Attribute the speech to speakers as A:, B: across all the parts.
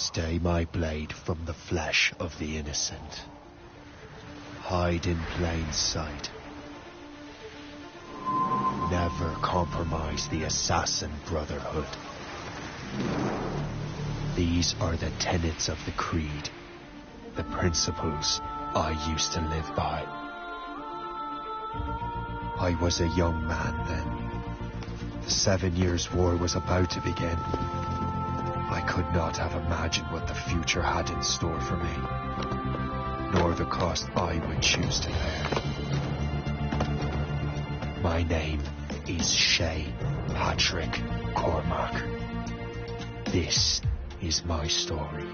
A: Stay my blade from the flesh of the innocent. Hide in plain sight. Never compromise the assassin brotherhood. These are the tenets of the creed, the principles I used to live by. I was a young man then. The 7 Years' War was about to begin. I could not have imagined what the future had in store for me, nor the cost I would choose to bear. My name is Shay Patrick Cormac. This is my story.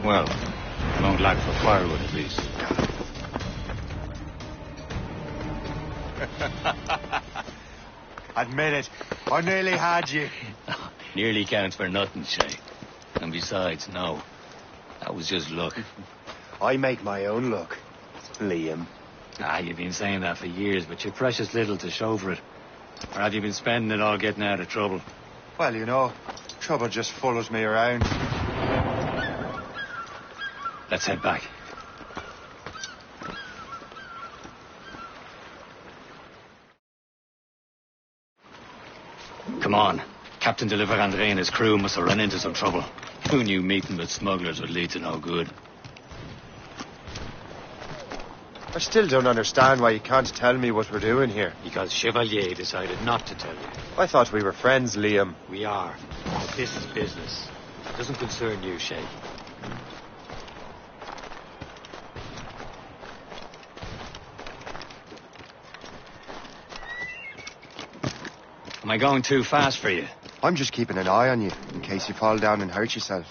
B: Well, won't lack for firewood at least.
A: Admit it, I nearly had you.
B: Nearly counts for nothing, Shay. And besides, no. That was just luck.
A: I make my own luck, Liam.
B: You've been saying that for years, but you're precious little to show for it. Or have you been spending it all getting out of trouble?
A: Well, you know, trouble just follows me around.
B: Let's head back. Come on. Captain de Andre and his crew must have run into some trouble. Who knew meeting with smugglers would lead to no good?
A: I still don't understand why you can't tell me what we're doing here.
B: Because Chevalier decided not to tell you.
A: I thought we were friends, Liam.
B: We are. But this is business. It doesn't concern you, Shay. Am I going too fast for you?
A: I'm just keeping an eye on you, in case you fall down and hurt yourself.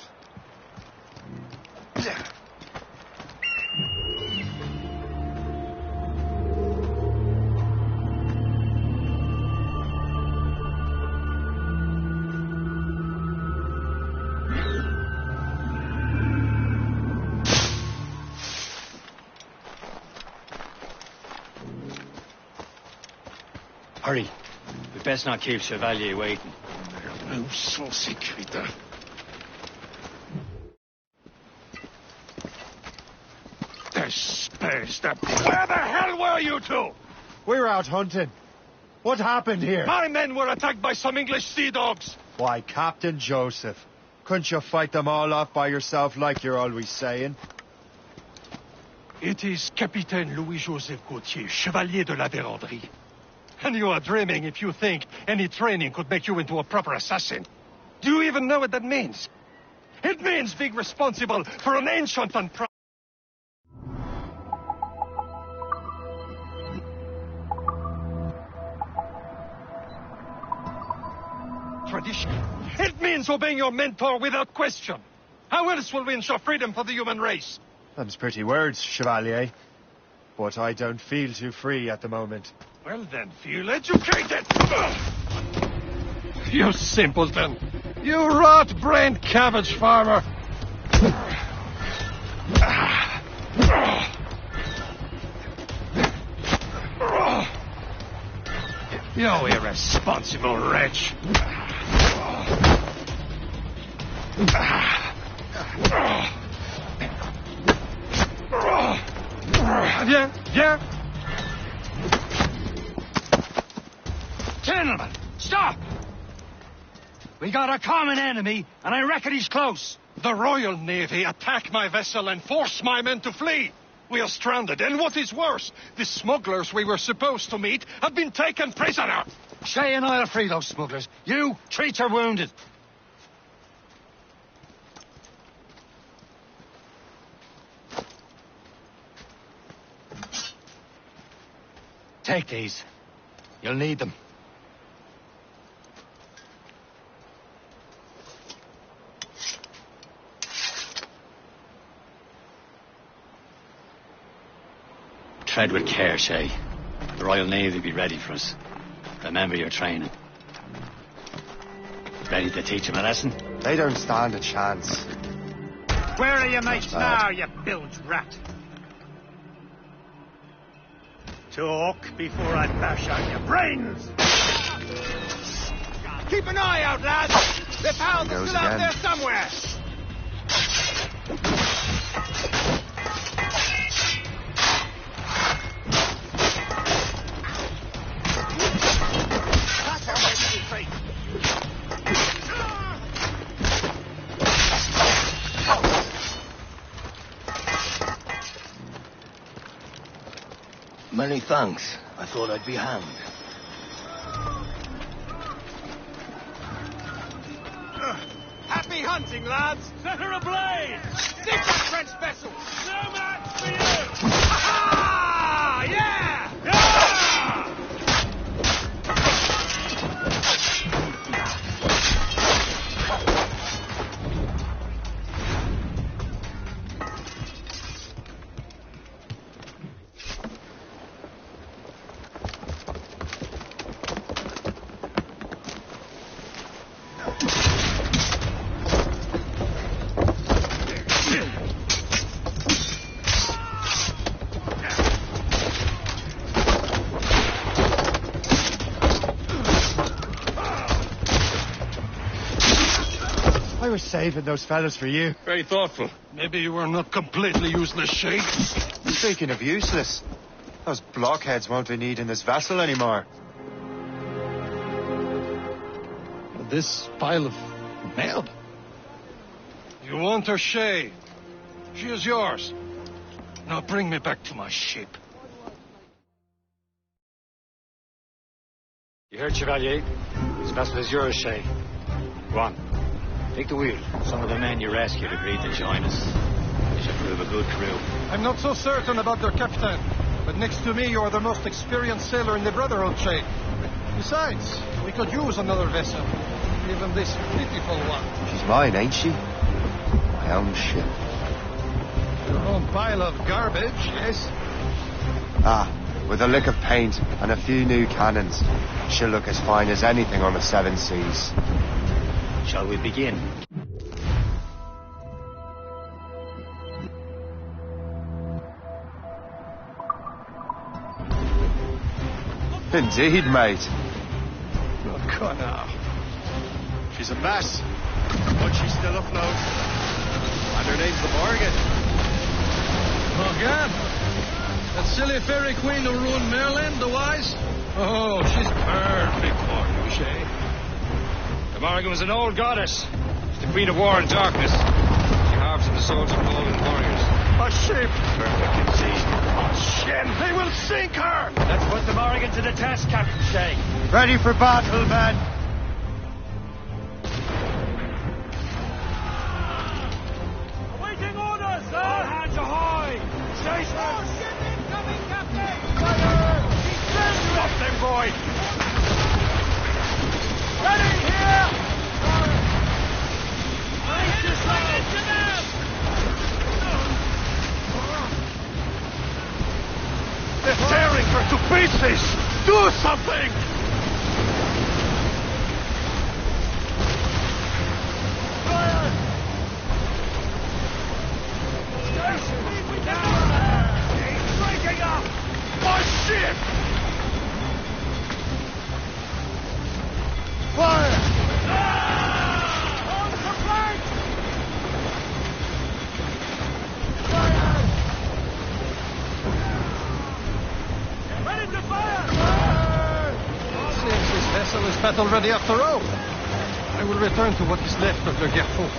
B: Hurry. We'd best not keep Chevalier waiting.
C: No saucy creature. Space that. Where the hell were you two?
A: We were out hunting. What happened here?
C: My men were attacked by some English sea dogs.
A: Why, Captain Joseph, couldn't you fight them all off by yourself like you're always saying?
C: It is Capitaine Louis-Joseph Gauthier, Chevalier de la Vérendrye. And you are dreaming if you think any training could make you into a proper assassin. Do you even know what that means? It means being responsible for an ancient and tradition. It means obeying your mentor without question. How else will we ensure freedom for the human race?
A: Them's pretty words, Chevalier. But I don't feel too free at the moment.
C: Well then, feel educated! You simpleton! You rot-brained cabbage farmer! You irresponsible wretch! Yeah?
B: Gentlemen, stop! We got a common enemy, and I reckon he's close.
C: The Royal Navy attacked my vessel and forced my men to flee. We are stranded, and what is worse, the smugglers we were supposed to meet have been taken prisoner.
B: Shay and I'll free those smugglers. You treat your wounded. Take these. You'll need them. Tread with care, Shay. The Royal Navy be ready for us. Remember your training. Ready to teach them a lesson?
A: They don't stand a chance.
D: Where are your mates now, you bilge rat? Talk before I bash out your brains! Keep an eye out, lads! Their pals are still out there somewhere! That's our way to be.
E: Many thanks. I thought I'd be hanged.
D: Happy hunting, lads! Set her ablaze! Stick that French vessel! No match for you! Ha-ha! Yeah!
A: I was saving those fellas for you.
C: Very thoughtful. Maybe you were not completely useless, Shay.
A: Speaking of useless, those blockheads won't be needing this vessel anymore.
C: This pile of mail. You want her, Shay? She is yours. Now bring me back to my ship.
B: You heard, Chevalier? This vessel is yours, Shay. Go on. Take the wheel. Some of the men you rescued agreed to join us. They should prove a good crew.
C: I'm not so certain about their captain, but next to me, you're the most experienced sailor in the Brotherhood, Shay. Besides, we could use another vessel, even this pitiful one.
A: She's mine, ain't she? My own ship.
C: Your own pile of garbage, yes?
A: Ah, with a lick of paint and a few new cannons, she'll look as fine as anything on the seven seas.
B: Shall we begin?
A: Indeed, mate.
C: Oh, God, now.
A: She's a mess, but she's still afloat. And her name's the Morgan.
C: Morgan? That silly fairy queen who ruined Merlin, the wise? Oh, she's perfect for you, Shay.
B: The Morgan was an old goddess. She's the queen of war and darkness. She harps in the souls of golden warriors.
C: A ship!
B: Perfect in season.
C: Oh, shit! They will sink her!
B: Let's put the Morgan to the test, Captain Shay.
A: Ready for battle, men.
D: Awaiting orders, sir! All hands ahoy! Station! Oh, ship incoming, Captain! Fire! Stop them, boy! Ready here! Brace yourself! Into them!
C: They're tearing her to pieces! Do something!
D: Fire! Station! He's breaking up!
C: My ship!
A: Fire!
D: On the flank! Ready to fire!
C: Seems this vessel is battle ready after all. I will return to what is left of Le Garfou.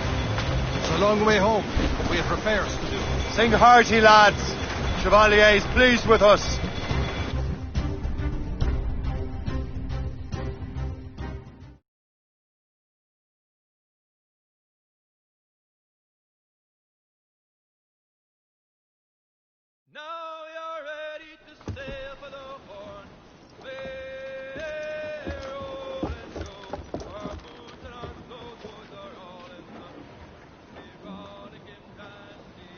C: It's a long way home, but we have repairs to do.
A: Sing hearty, lads. Chevalier is pleased with us.
D: Now you're ready to sail for the Horn. We're rolling show. Our boots and our clothes are all in one. We're rolling in dandy.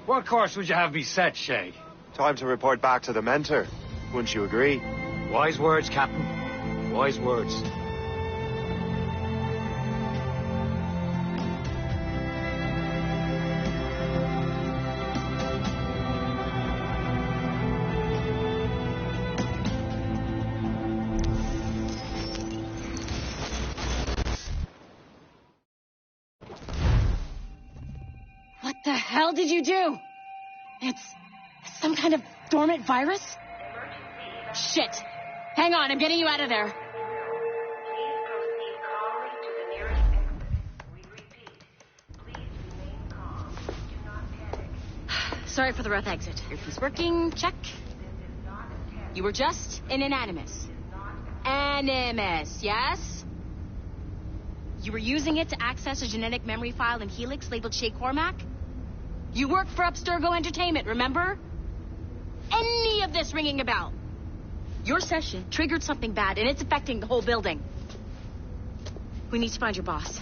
B: What course would you have me set, Shay?
A: Time to report back to the mentor.
B: Wouldn't you agree? Wise words, Captain. Wise words.
F: What the hell did you do? It's some kind of dormant virus? Shit. Hang on, I'm getting you out of there. Sorry for the rough exit. Earpiece working, check. You were just an animus. Animus, yes? You were using it to access a genetic memory file in Helix labeled Shay Cormac? You worked for Abstergo Entertainment, remember? Any of this ringing a bell? Your session triggered something bad, and it's affecting the whole building. We need to find your boss.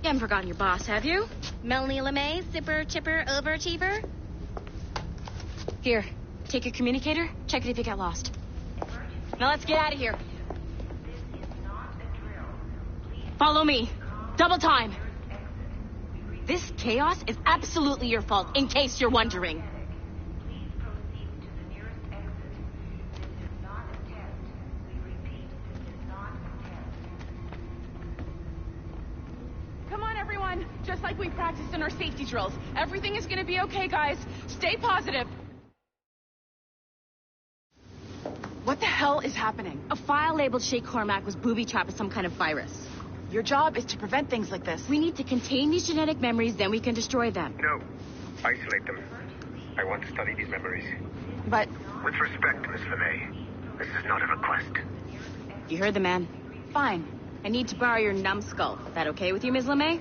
F: You haven't forgotten your boss, have you? Melanie LeMay, zipper, chipper, overachiever? Here, take your communicator, check it if you get lost. Now let's get out of here. Follow me. Double time. This chaos is absolutely your fault, in case you're wondering.
G: Come on, everyone. Just like we practiced in our safety drills. Everything is going to be okay, guys. Stay positive. What the hell is happening?
F: A file labeled Shay Cormac was booby-trapped with some kind of virus.
G: Your job is to prevent things like this.
F: We need to contain these genetic memories, then we can destroy them.
H: No. Isolate them. I want to study these memories.
G: But...
H: With respect, Miss LeMay, this is not a request.
F: You heard the man.
G: fine.
F: I need to borrow your numbskull. Is that okay with you, Ms. LeMay?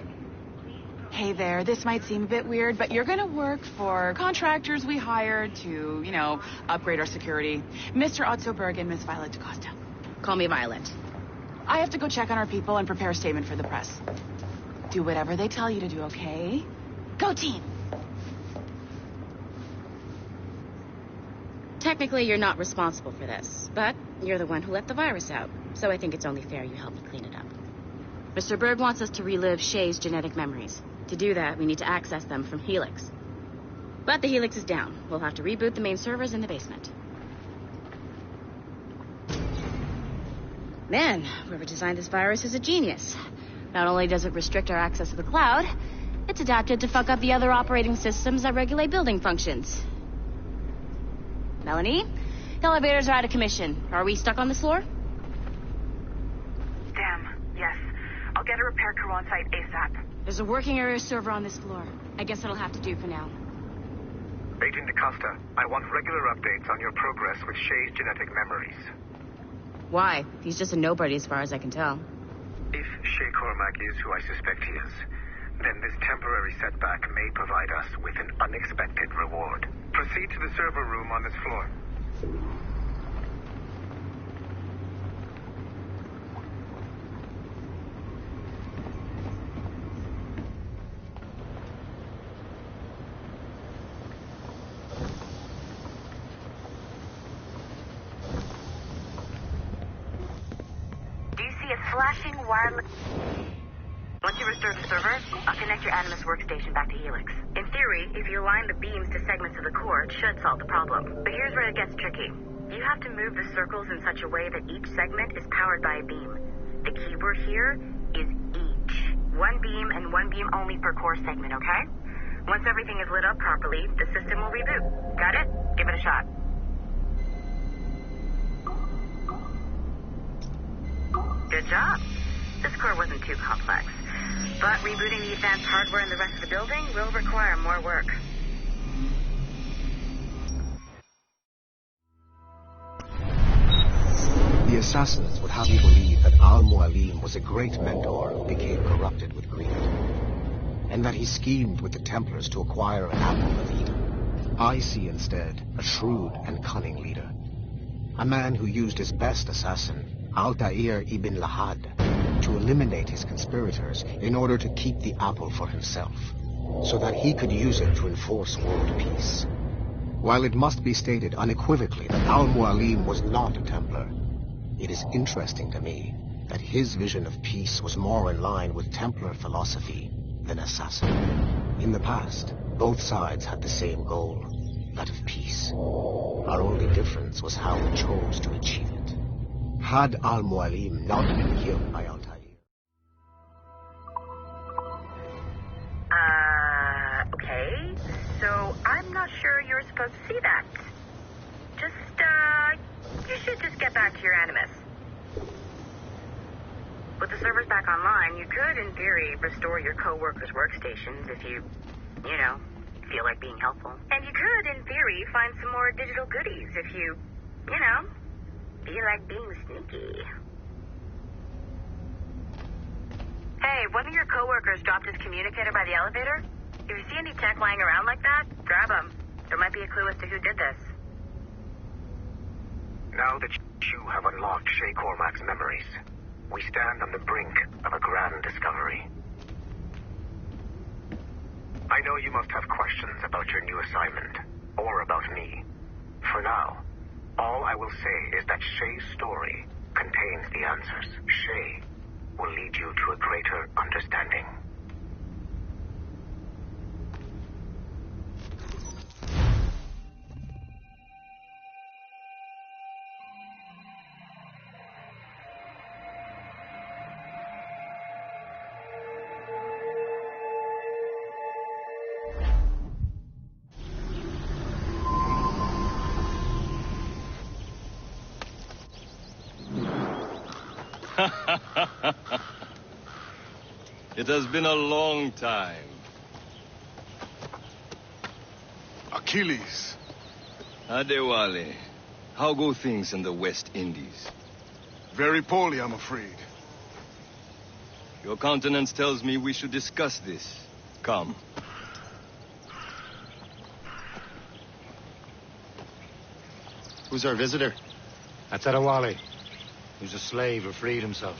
G: Hey there, this might seem a bit weird, but you're gonna work for contractors we hired to, upgrade our security. Mr. Ottoberg and Miss Violet DaCosta.
F: Call me Violet.
G: I have to go check on our people and prepare a statement for the press. Do whatever they tell you to do, okay? Go team!
F: Technically, you're not responsible for this, but you're the one who let the virus out, so I think it's only fair you help me clean it up. Mr. Berg wants us to relive Shay's genetic memories. To do that, we need to access them from Helix. But the Helix is down. We'll have to reboot the main servers in the basement. Man, whoever designed this virus is a genius. Not only does it restrict our access to the cloud, it's adapted to fuck up the other operating systems that regulate building functions. Melanie, the elevators are out of commission. Are we stuck on this floor?
I: Damn, yes. I'll get a repair crew on site ASAP.
F: There's a working area server on this floor. I guess that'll have to do for now.
H: Agent DaCosta, I want regular updates on your progress with Shay's genetic memories.
F: Why? He's just a nobody as far as I can tell.
H: If Shay Cormac is who I suspect he is, then this temporary setback may provide us with an unexpected reward. Proceed to the server room on this floor.
I: Do you see a flashing wireless... Once you restore the server, I'll connect your Animus workstation back to Helix. In theory, if you align the beams to segments of the core, it should solve the problem. But here's where it gets tricky. You have to move the circles in such a way that each segment is powered by a beam. The keyword here is each. One beam and one beam only per core segment, okay? Once everything is lit up properly, the system will reboot. Got it? Give it a shot. Good job. This core wasn't too complex. But rebooting the advanced hardware in the rest of the building will require more work.
J: The assassins would have you believe that Al-Mualim was a great mentor who became corrupted with greed, and that he schemed with the Templars to acquire an apple of Eden. I see instead a shrewd and cunning leader, a man who used his best assassin, Altair ibn Lahad, to eliminate his conspirators in order to keep the apple for himself, so that he could use it to enforce world peace. While it must be stated unequivocally that Al-Mualim was not a Templar, it is interesting to me that his vision of peace was more in line with Templar philosophy than assassin. In the past, both sides had the same goal, that of peace. Our only difference was how we chose to achieve it. Had Al-Mualim not been killed by Altair...
I: Okay. So, I'm not sure you're supposed to see that. You should just get back to your Animus. With the servers back online, you could, in theory, restore your co-workers' workstations if you feel like being helpful. And you could, in theory, find some more digital goodies if you feel like being sneaky. Hey, one of your co-workers dropped his communicator by the elevator. If you see any tech lying around like that, grab them. There might be a clue as to who did this.
H: Now that you have unlocked Shay Cormac's memories, we stand on the brink of a grand discovery. I know you must have questions about your new assignment, or about me. For now, all I will say is that Shay's story contains the answers. Shay will lead you to a greater understanding.
K: It has been a long time.
L: Achilles.
K: Adewale, how go things in the West Indies?
L: Very poorly, I'm afraid.
K: Your countenance tells me we should discuss this. Come.
B: Who's our visitor?
M: That's Adewale. He's a slave who freed himself.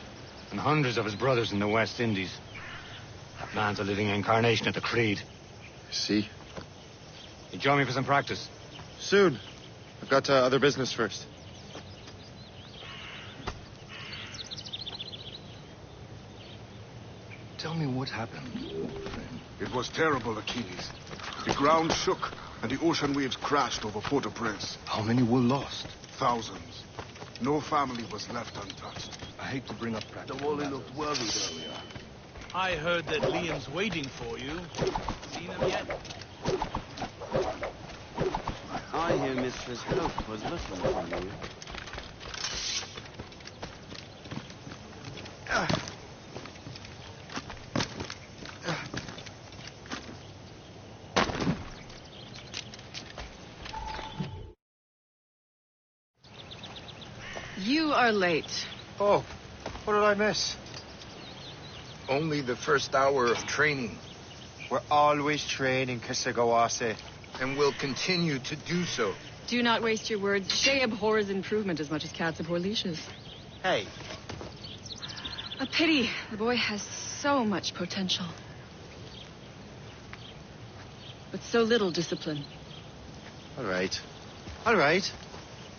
M: And hundreds of his brothers in the West Indies. That man's a living incarnation of the Creed.
B: See?
M: You join me for some practice?
B: Soon. I've got other business first.
K: Tell me what happened, friend.
L: It was terrible, Achilles. The ground shook, and the ocean waves crashed over Port-au-Prince.
K: How many were lost?
L: Thousands. No family was left untouched.
K: I hate to bring up practice.
N: The Wally looked worried earlier. I heard that Liam's waiting for you. Seen him yet?
O: I hear Mistress Hope was looking for you.
G: You are late.
A: Oh, what did I miss?
B: Only the first hour of training.
A: We're always training, Kisagawase.
B: And will continue to do so.
P: Do not waste your words. Shay abhors improvement as much as cats abhor leashes.
A: Hey.
P: A pity. The boy has so much potential. But so little discipline.
A: All right. All right.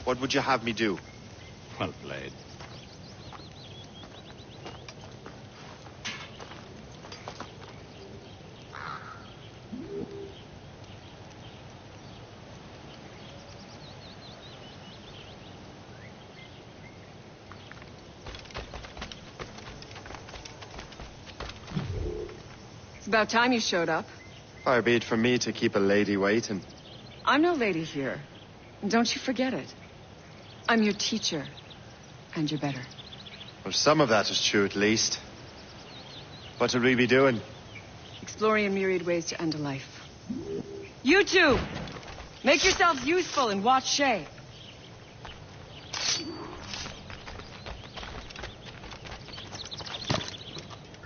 A: What would you have me do?
M: Well played.
P: It's about time you showed up.
A: Far be it from me to keep a lady waiting.
P: I'm no lady here. And don't you forget it. I'm your teacher. And you're better.
A: Well, some of that is true, at least. What should we be doing?
P: Exploring a myriad ways to end a life. You two! Make yourselves useful and watch Shay.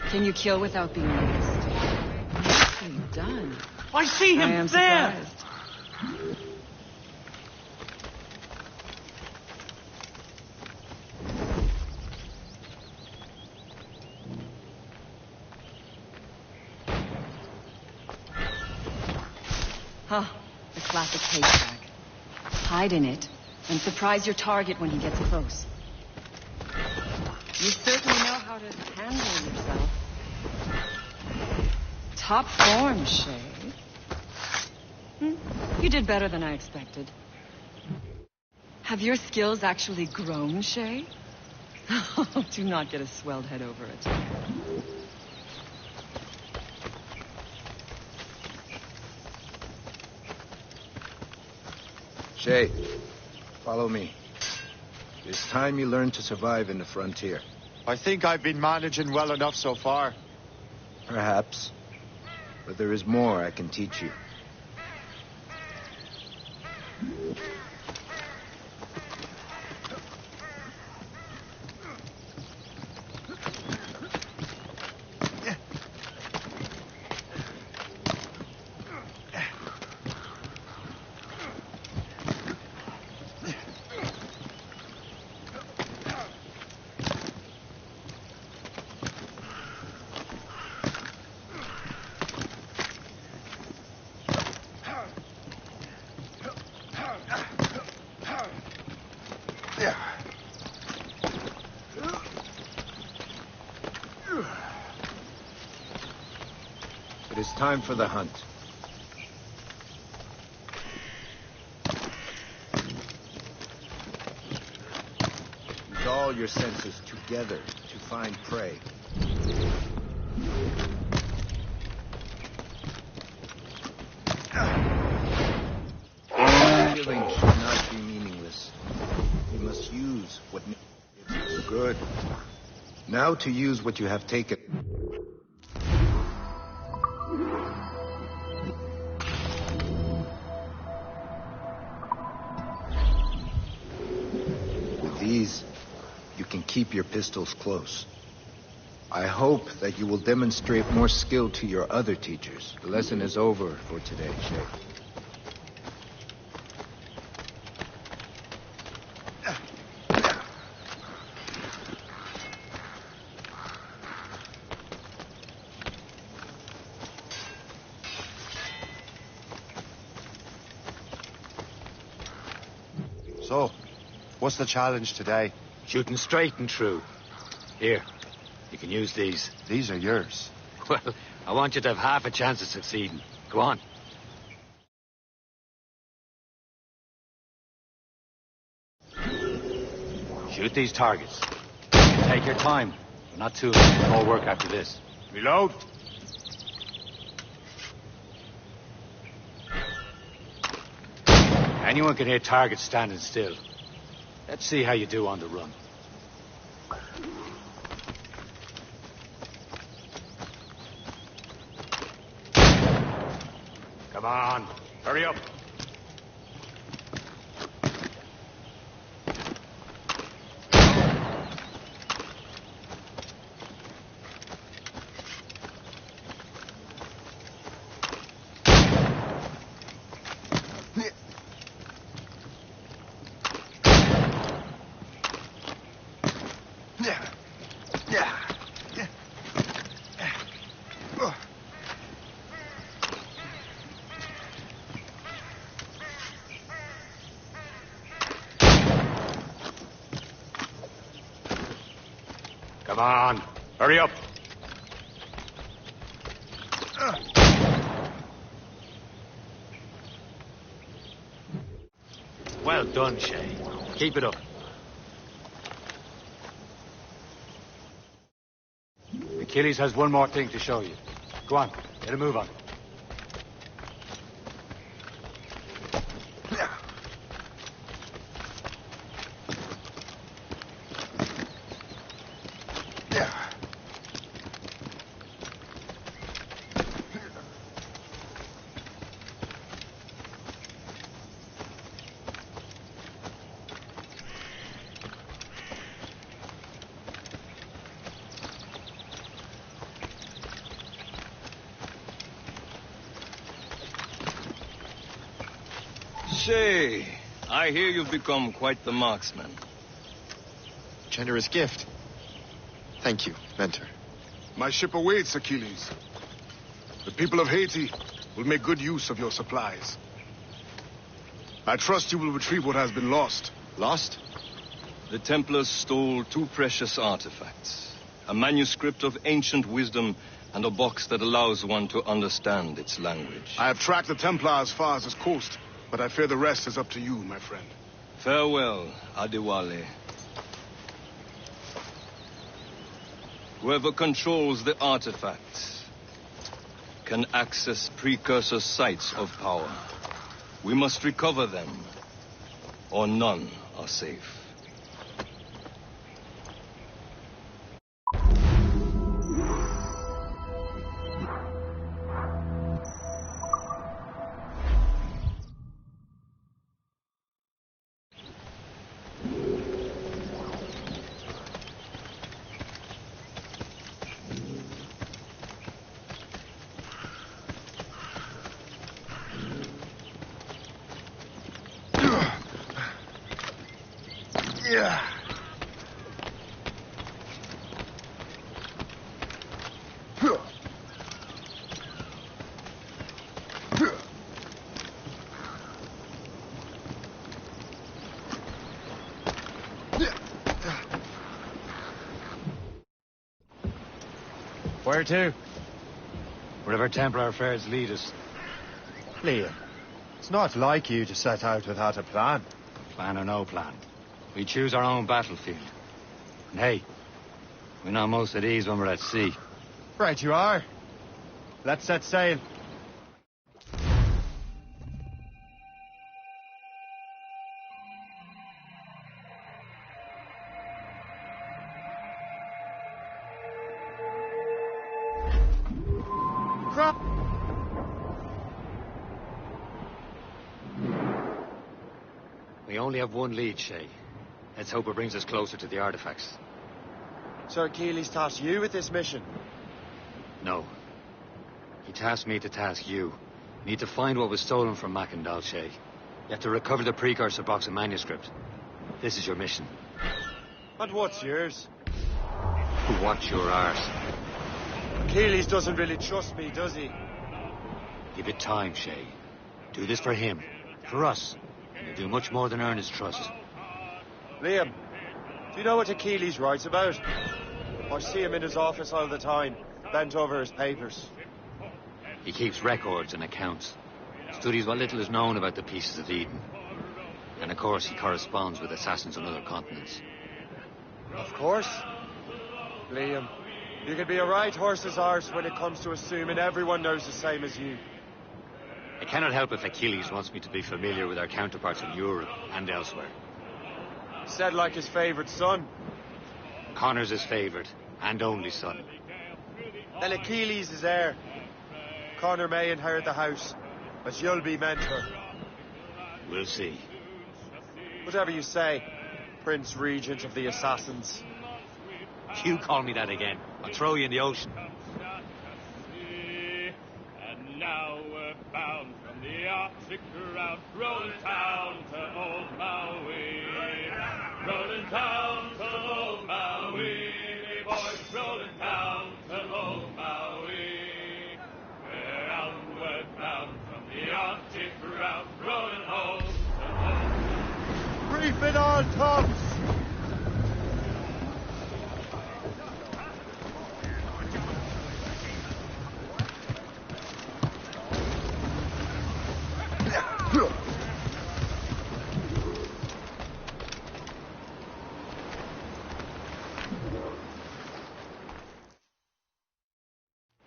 P: Can you kill without being noticed? Nicely done.
N: I see him
P: I am
N: there!
P: surprised. Huh, the classic haystack. hide in it and surprise your target when he gets close. You certainly know how to handle yourself. Top form, Shay. You did better than I expected. Have your skills actually grown, Shay? Do not get a swelled head over it.
J: Shay, follow me. It's time you learn to survive in the frontier.
Q: I think I've been managing well enough so far.
J: Perhaps. But there is more I can teach you. It is time for the hunt. Use all your senses together to find prey. Killing should not be meaningless. You must use what is good. Now to use what you have taken. These, you can keep your pistols close. I hope that you will demonstrate more skill to your other teachers. The lesson is over for today, Shay.
Q: So, what's the challenge today?
M: Shooting straight and true. Here, you can use these.
Q: These are yours.
M: Well, I want you to have half a chance of succeeding. Go on. Shoot these targets. Take your time. Not too much more work after this.
Q: Reload.
M: Anyone can hit targets standing still. Let's see how you do on the run. Come on, hurry up. Come on, hurry up. Well done, Shay. Keep it up. Achilles has one more thing to show you. Go on, get a move on.
K: Shay, I hear you've become quite the marksman.
Q: Generous gift. Thank you, mentor.
L: My ship awaits, Achilles. The people of Haiti will make good use of your supplies. I trust you will retrieve what has been lost.
Q: Lost?
K: The Templars stole 2 precious artifacts. A manuscript of ancient wisdom and a box that allows one to understand its language.
L: I have tracked the Templar as far as this coast, but I fear the rest is up to you, my friend.
K: Farewell, Adewale. Whoever controls the artifacts can access precursor sites of power. We must recover them, or none are safe.
M: Where to? Wherever Templar affairs lead us.
Q: Liam, it's not like you to set out without a plan.
M: Plan or no plan. We choose our own battlefield. And hey, we're not most at ease when we're at sea.
Q: Right you are. Let's set sail.
M: We only have one lead, Shay. Let's hope it brings us closer to the artifacts.
Q: Sir Keeley's tasked you with this mission.
M: No. He tasked me to task you. You need to find what was stolen from Mackendal, Shay. You have to recover the precursor box of manuscript. This is your mission.
Q: And what's yours?
M: Watch your arse.
Q: Keeley's doesn't really trust me, does he?
M: Give it time, Shay. Do this for him. For us. And you'll do much more than earn his trust.
Q: Liam, do you know what Achilles writes about? I see him in his office all the time, bent over his papers.
M: He keeps records and accounts. Studies what little is known about the pieces of Eden. And of course, he corresponds with assassins on other continents.
Q: Of course. Liam, you can be a right horse's arse when it comes to assuming everyone knows the same as you.
M: I cannot help if Achilles wants me to be familiar with our counterparts in Europe and elsewhere.
Q: Said like his favourite son.
M: Connor's his favourite and only son.
Q: Then Achilles is heir. Connor may inherit the house, but you'll be mentor.
M: We'll see.
Q: Whatever you say, Prince Regent of the Assassins.
M: You call me that again, I'll throw you in the ocean.
D: And now we're bound from the Arctic route, rolling town to old Maui. Rolling town to old Maui, boys, rolling town to old Maui. We're outward bound from the Arctic route, rolling home to home.
Q: Reef it on, tops!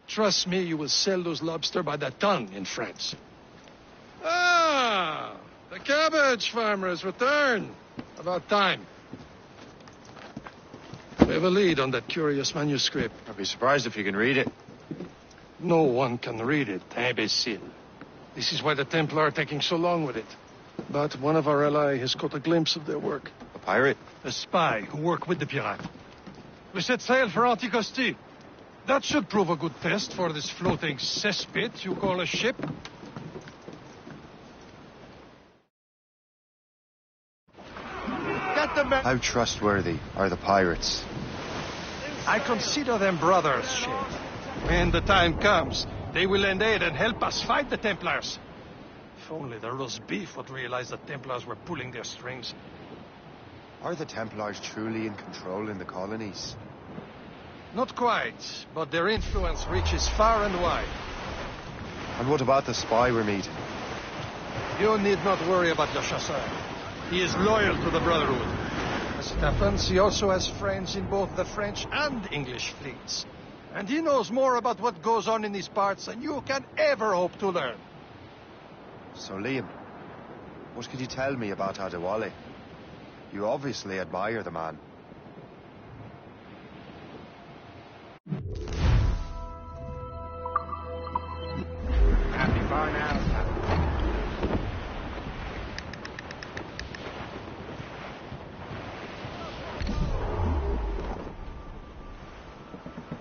C: Trust me, you will sell those lobster by the ton in France. Ah, the cabbage farmer has returned. About time. We have a lead on that curious manuscript.
Q: I'd be surprised if you can read it.
C: No one can read it, imbecile. This is why the Templar are taking so long with it. But one of our allies has caught a glimpse of their work.
Q: A pirate?
C: A spy who worked with the pirate. We set sail for Anticosti. That should prove a good test for this floating cesspit you call a ship.
Q: Get them back. How trustworthy are the pirates?
C: I consider them brothers, Shay. When the time comes, they will lend aid and help us fight the Templars. If only the roast beef would realize the Templars were pulling their strings.
Q: Are the Templars truly in control in the colonies?
C: Not quite, but their influence reaches far and wide.
Q: And what about the spy we're meeting?
C: You need not worry about Le Chasseur. He is loyal to the Brotherhood. As it happens, he also has friends in both the French and English fleets. And he knows more about what goes on in these parts than you can ever hope to learn.
Q: So, Liam, what could you tell me about Adewale? You obviously admire the man.
B: Happy far now.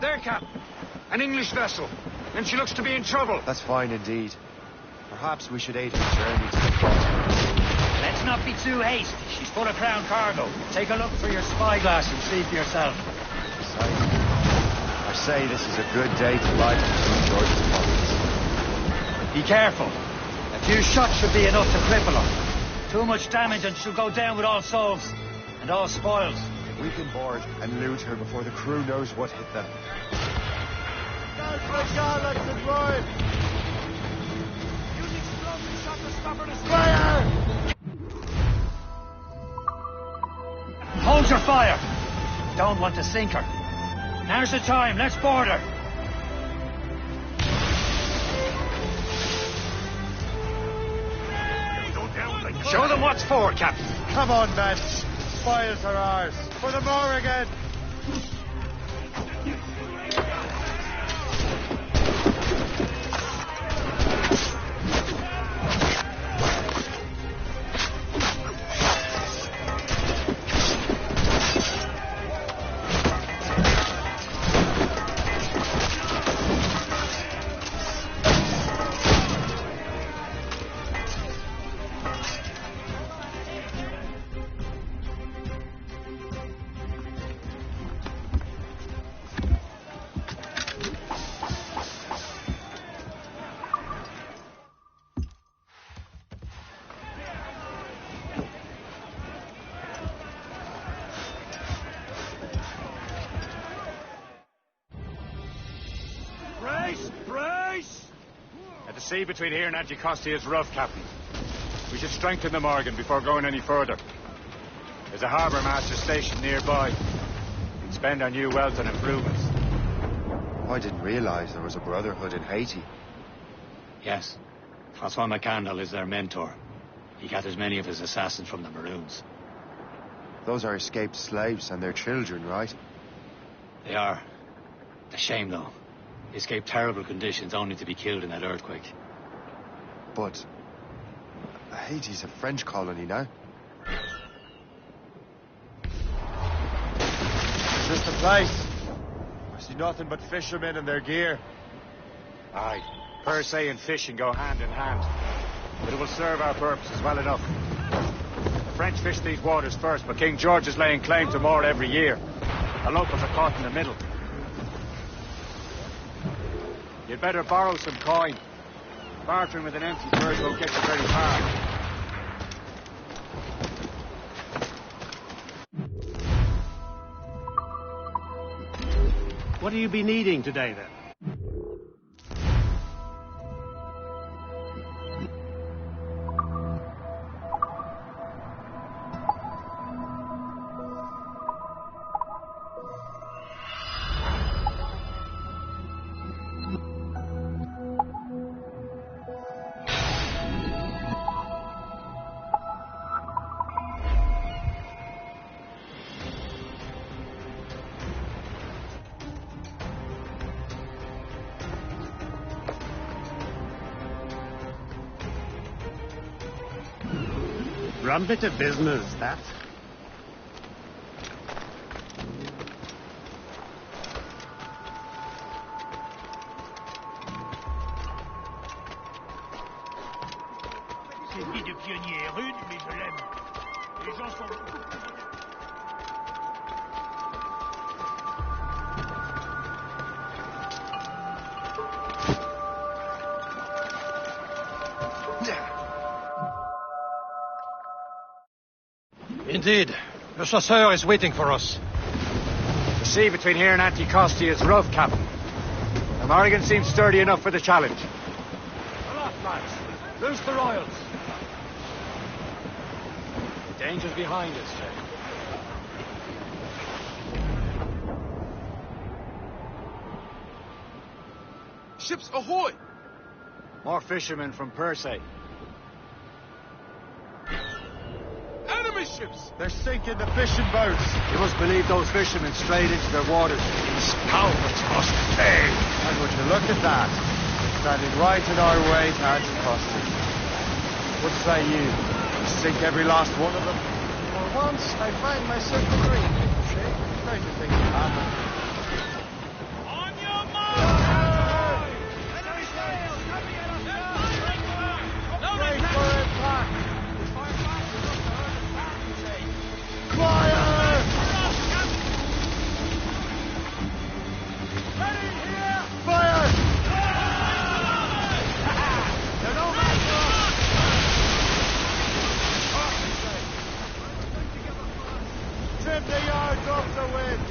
M: There, Cap. An English vessel. And she looks to be in trouble.
Q: That's fine indeed. Perhaps we should aid her journey to the front.
B: Let's not be too hasty. She's full of crown cargo. Take a look through your spyglass and see for yourself.
Q: I say this is a good day to light King George's pockets.
B: Be careful. A few shots should be enough to cripple her. Too much damage and she'll go down with all souls and all spoils.
Q: We can board and loot her before the crew knows what hit them.
B: Hold your fire! Don't want to sink her. Now's the time, let's board her! Show them what's for, Captain.
Q: Come on, men. Spoils are ours. For the Morrigan!
B: The sea between here and Anticosti is rough, Captain. We should strengthen the Morgan before going any further. There's a harbour master station nearby. We can spend our new wealth on improvements.
Q: I didn't realize there was a brotherhood in Haiti.
B: Yes. Francois McCandle is their mentor. He gathers many of his assassins from the Maroons.
Q: Those are escaped slaves and their children, right?
B: They are. A shame, though. They escaped terrible conditions only to be killed in that earthquake.
Q: But Haiti's a French colony now. Is this the place? I see nothing but fishermen and their gear.
B: Aye. Per se and fishing go hand in hand. But it will serve our purposes well enough. The French fish these waters first, but King George is laying claim to more every year. The locals are caught in the middle. You'd better borrow some coin. Bartering with an empty purse won't get you very far.
R: What will you be needing today, then? Rum bit of business, that.
C: C'est une vie de pionnier rude, mais je l'aime. Les gens sont beaucoup plus... Indeed. Le chasseur is waiting for us.
B: The sea between here and Anticosti is rough, Captain. The Morrigan seems sturdy enough for the challenge.
Q: Aloft, lads. Loose the royals. Danger's behind us, Shay.
L: Ships ahoy!
B: More fishermen from Persay.
L: Enemy ships!
Q: They're sinking the fishing boats.
B: You must believe those fishermen strayed into their waters.
C: Scoundrels must pay.
Q: And would you look at that? Standing right in our way to Anticosti. What say you? Sink every last one of them? For once, I find myself agreeing. Stranger things have happened.
D: On your mark!
Q: Great for impact! Fire!
D: Ready here!
Q: Fire! They're no match for us! Trim the yards off the wind!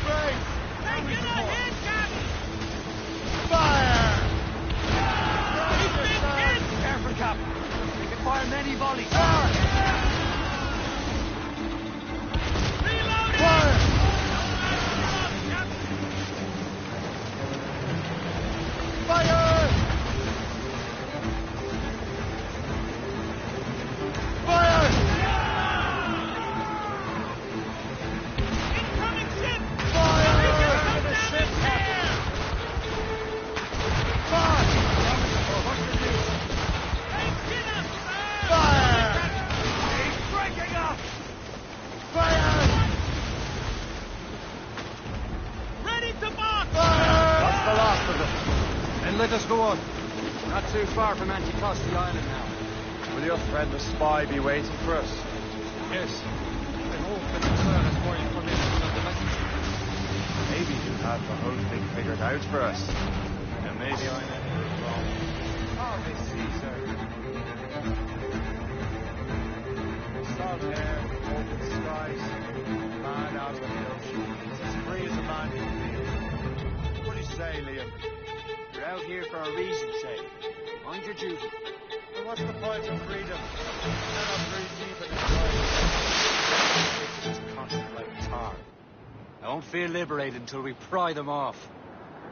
Q: Brace!
D: Taking a hit, Captain!
Q: Fire!
D: He's been hit!
Q: Careful, Cap. We can fire many volleys.
D: Reloading!
Q: Fire! Fire! Fire!
D: Incoming ship!
Q: Fire! To the ship, Captain! Fire! Fire! He's breaking up! Fire!
D: Ready to march!
Q: Fire! That's the last of them.
C: Then let us go on.
Q: Not too far from Anticosti Island now. Will your friend the spy be waiting for us?
C: Yes. I hope that the sir has more information on the message.
Q: Maybe he'll have the whole thing figured out for us. And maybe I'm wrong. Oh, Miss Caesar. Salt air, open skies, man out of the ocean. It's as free as a man can be. What do you say, Liam?
B: You're out here for a reason, Shay. Mind your duty.
Q: Well, what's the point of freedom? They're not very deep in the joy.
B: It's just constant like tar. I won't feel liberated until we pry them off.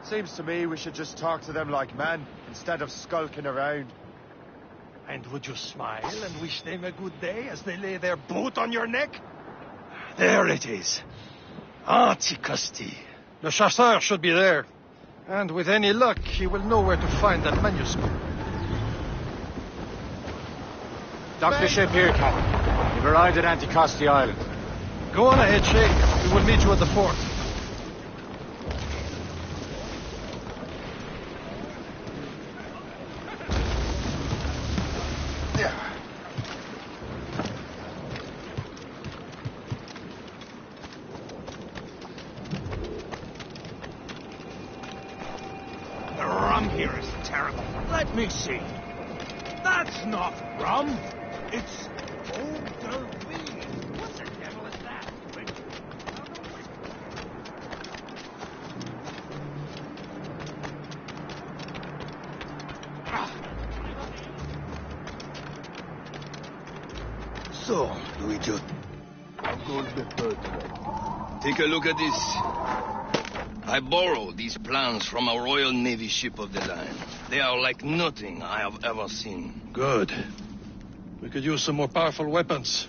Q: Seems to me we should just talk to them like men, instead of skulking around.
C: And would you smile and wish them a good day as they lay their boot on your neck? There it is. Anticosti. Le chasseur should be there. And with any luck, he will know where to find that manuscript.
B: Dock the ship here, Captain. You've arrived at Anticosti Island.
C: Go on ahead, Shay. We will meet you at the fort.
N: The rum here is terrible. Let me see. That's not rum. It's eau de vie. What the devil is that?
K: So, Luigi, take a look at this. I borrowed these plans from a Royal Navy ship of the line. They are like nothing I have ever seen.
C: Good. We could use some more powerful weapons.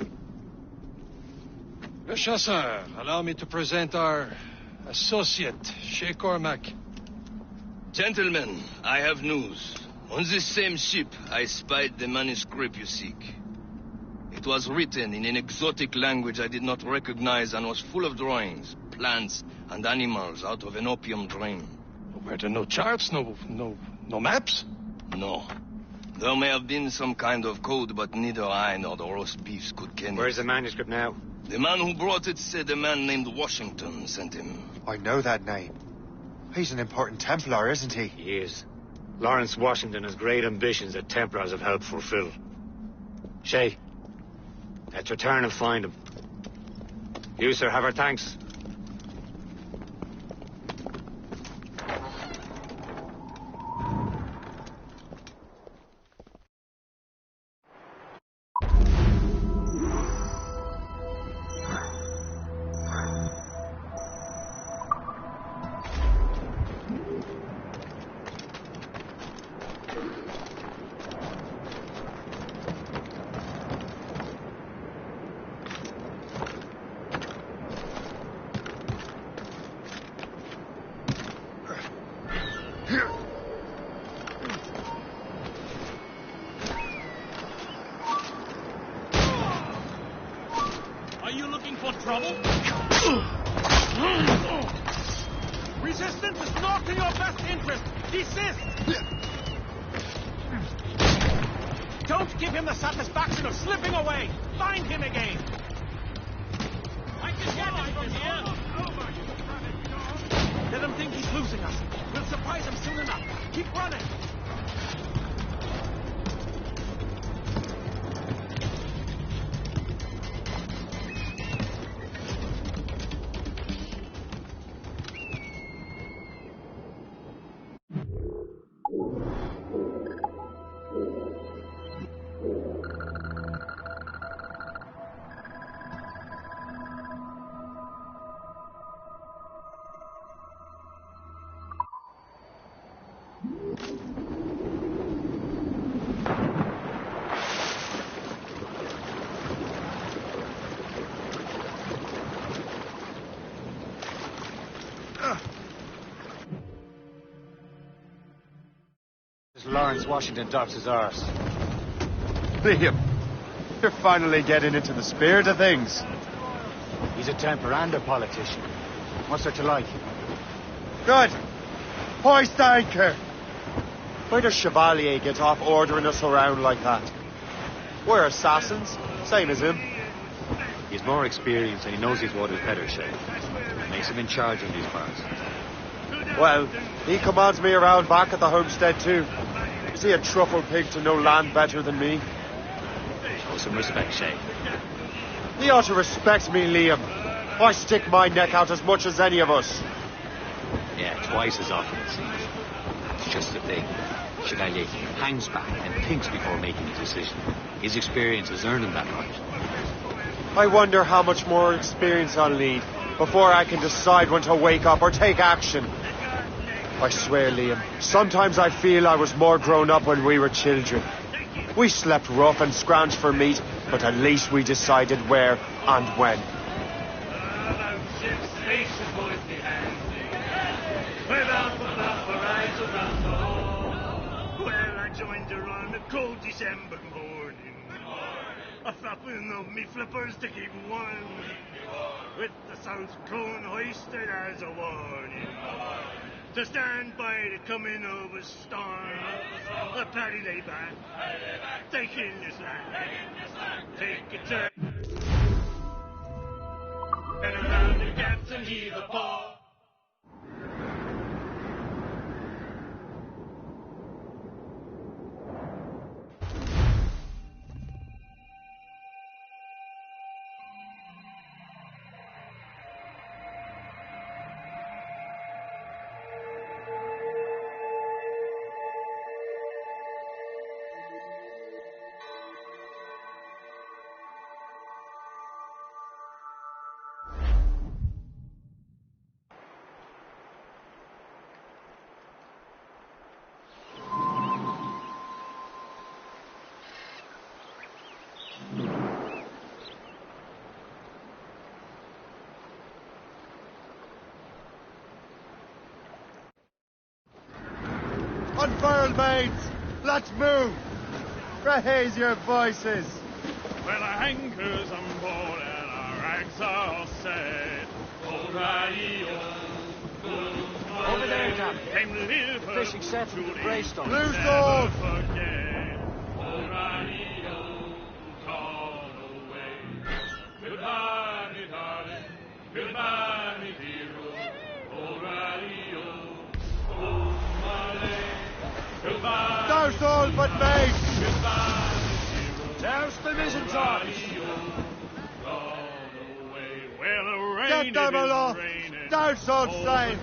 C: Le chasseur, allow me to present our associate, Shay Cormac.
K: Gentlemen, I have news. On this same ship, I spied the manuscript you seek. It was written in an exotic language I did not recognize and was full of drawings, plants, and animals out of an opium dream.
C: Were there no charts, no maps?
K: No. There may have been some kind of code, but neither I nor the roast beefs could ken it.
M: Where's the manuscript now?
K: The man who brought it said a man named Washington sent him.
Q: I know that name. He's an important Templar, isn't he?
M: He is. Lawrence Washington has great ambitions that Templars have helped fulfill. Shay, let's return and find him. You, sir, have our thanks.
N: Are you looking for trouble? Resistance is not in your best interest. Desist! Don't give him the satisfaction of slipping away. Find him again. I can get him from here. Let him think he's losing us. We'll surprise him soon enough. Keep running.
M: Lawrence Washington docks his arse.
Q: Liam, you're finally getting into the spirit of things.
M: He's a temper and a politician. What's there to like?
Q: Good. Hoist anchor. Why does Chevalier get off ordering us around like that? We're assassins, same as him.
M: He's more experienced and he knows his waters better, Shay. Makes him in charge in these parts.
Q: Well, he commands me around back at the homestead too. Is he a truffle pig to know land better than me?
M: Show some respect, Shay.
Q: He ought to respect me, Liam. I stick my neck out as much as any of us.
M: Yeah, twice as often, it seems. That's just the thing. Chevalier hangs back and thinks before making a decision. His experience has earned him that right.
Q: I wonder how much more experience I'll need before I can decide when to wake up or take action. I swear, Liam, sometimes I feel I was more grown up when we were children. We slept rough and scrounged for meat, but at least we decided where and when.
N: Well, I joined her on a cold December morning. A flapping of me flippers to keep warm, with the South Cone hoisted as a warning. To stand by the coming of a storm. A Paddy lay back, take in your slack, take a turn. Turn around the gaps and heave a paw.
Q: Unfurl, mates! Let's move! Raise your voices!
D: Well, our anchor's on board and our rags are all set.
M: Over there, Captain. The fishing set from the Greystone.
Q: Loose all!
D: Goodbye, me darling. Goodbye, me hero. O'Reilly, oh, my goodbye.
Q: Douse all but mates!
D: Goodbye,
M: Douse the mizzen tops!
D: well,
Q: Let them alone. Don't so same.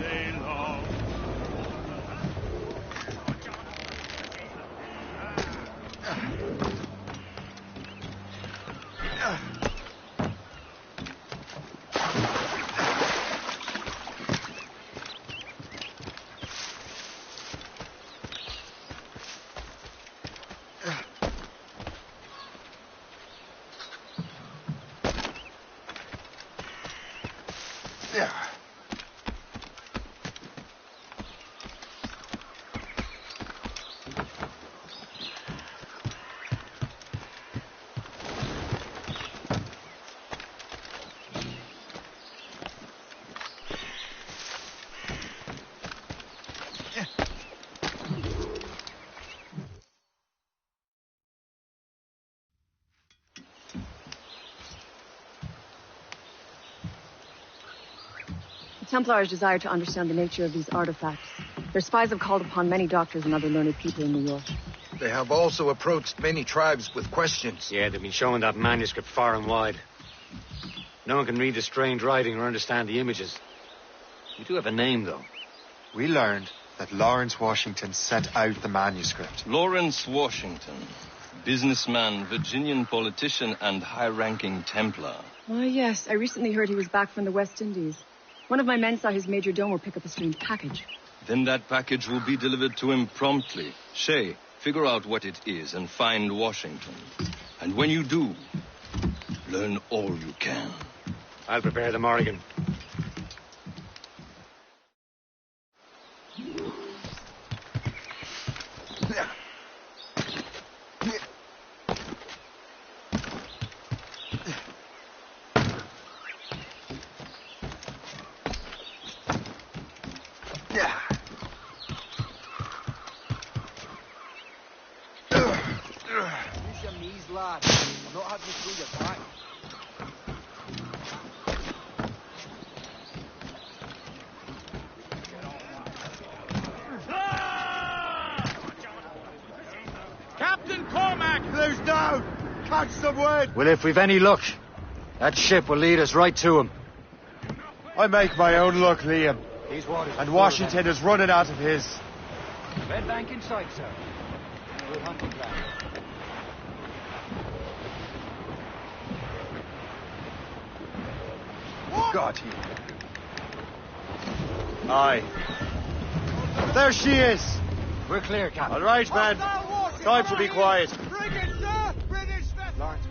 P: The Templars desire to understand the nature of these artifacts. Their spies have called upon many doctors and other learned people in New York.
S: They have also approached many tribes with questions.
M: Yeah, they've been showing that manuscript far and wide. No one can read the strange writing or understand the images. You do have a name, though.
A: We learned that Lawrence Washington sent out the manuscript.
K: Lawrence Washington. Businessman, Virginian politician, and high-ranking Templar.
P: Oh, yes. I recently heard he was back from the West Indies. One of my men saw his major domo pick up a strange package.
K: Then that package will be delivered to him promptly. Shay, figure out what it is and find Washington. And when you do, learn all you can.
M: I'll prepare the Morrigan.
Q: Captain Cormac! There's down! Catch some wind!
M: Well, if we've any luck, that ship will lead us right to him.
Q: I make my own luck, Liam.
M: These waters
Q: And Washington is running out of his.
M: Red bank in sight, sir. Good hunting ground.
A: Got you.
Q: Aye. There she is.
M: We're clear, Captain.
Q: All right, man. Time to be quiet.
M: Lawrence.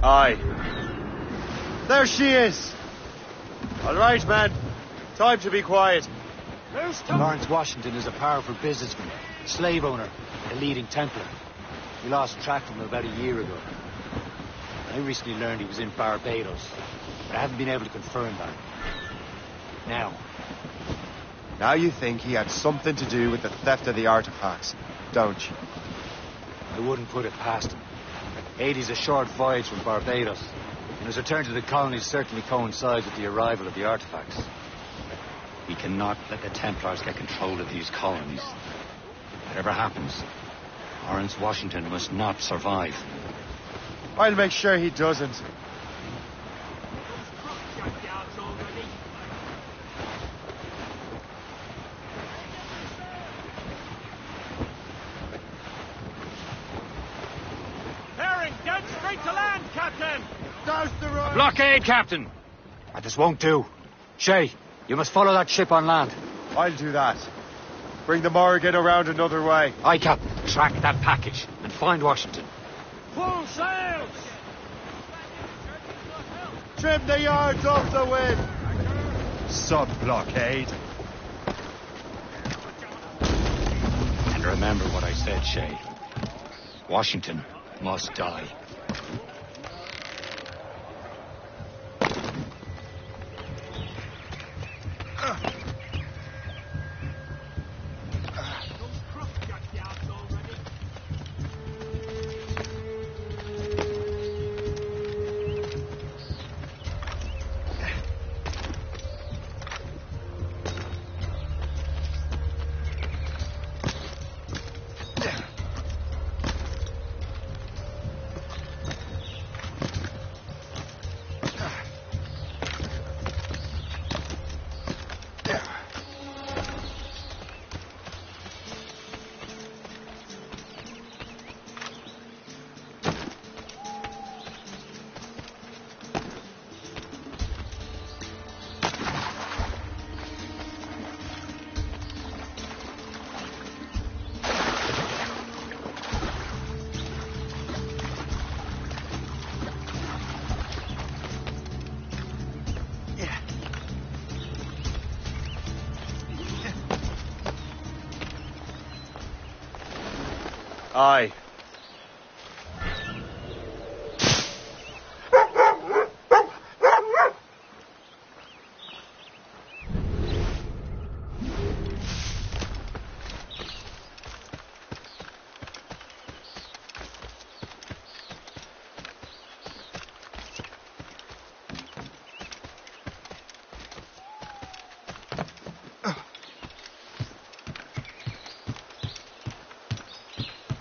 Q: Aye. There she is. All right, man. Time to be quiet.
M: Lawrence Washington is a powerful businessman, slave owner, and a leading Templar. We lost track of him about a year ago. I recently learned he was in Barbados, but I haven't been able to confirm that.
A: Now you think he had something to do with the theft of the artifacts, don't you?
M: I wouldn't put it past him. Haiti's a short voyage from Barbados, and his return to the colonies certainly coincides with the arrival of the artifacts. We cannot let the Templars get control of these colonies. Whatever happens, Lawrence Washington must not survive.
Q: I'll make sure he doesn't.
N: Bearing dead straight to land, Captain!
Q: Douse the right.
M: Blockade, Captain! This won't do. Shay, you must follow that ship on land.
Q: I'll do that. Bring the Morrigan around another way.
M: Aye, Captain. Track that package and find Washington.
N: Full sails!
Q: Trim the yards off the wind.
A: Sub-blockade.
M: And remember what I said, Shay. Washington must die.
Q: Aye.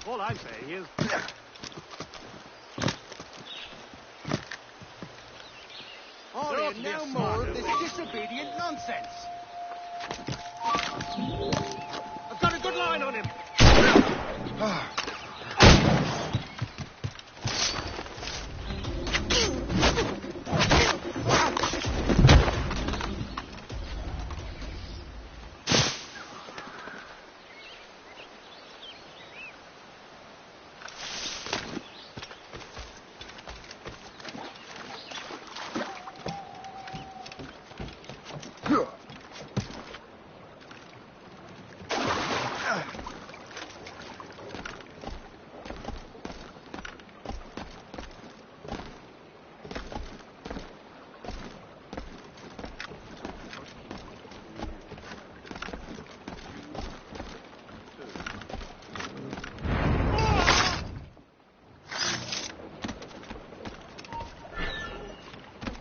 R: All I'm saying is...
Q: I'll hear no more of this disobedient nonsense.
R: I've got a good line on him.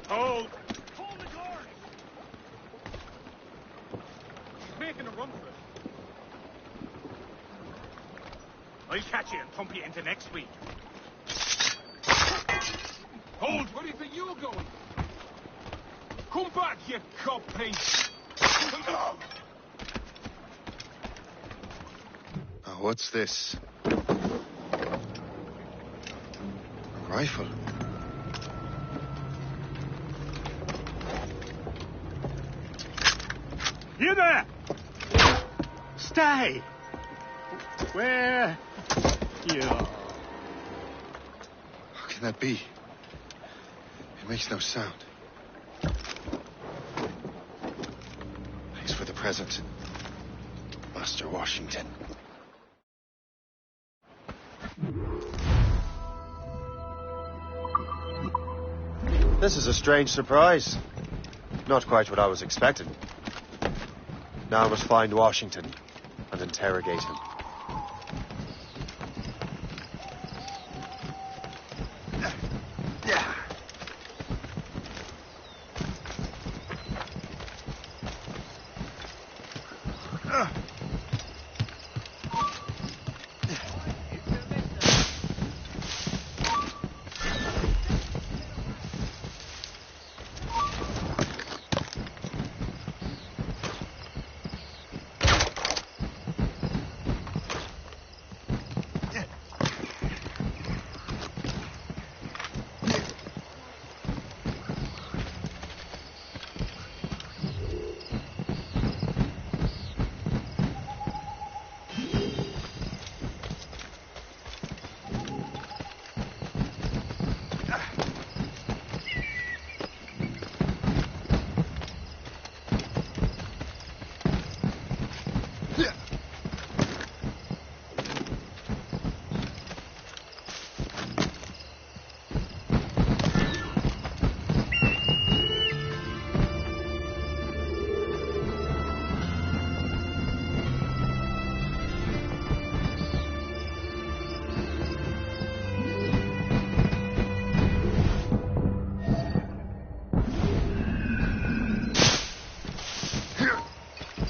C: Hold! Hold the door! He's making a run for it. I'll catch you and pump you into next week. Hold! Where do you think you're going? Come back, you cop piece!
L: Oh, what's this? A rifle.
R: You there! Stay! Where? You are.
L: How can that be? It makes no sound. Thanks for the present, Master Washington.
Q: This is a strange surprise. Not quite what I was expecting. Now I must find Washington and interrogate him.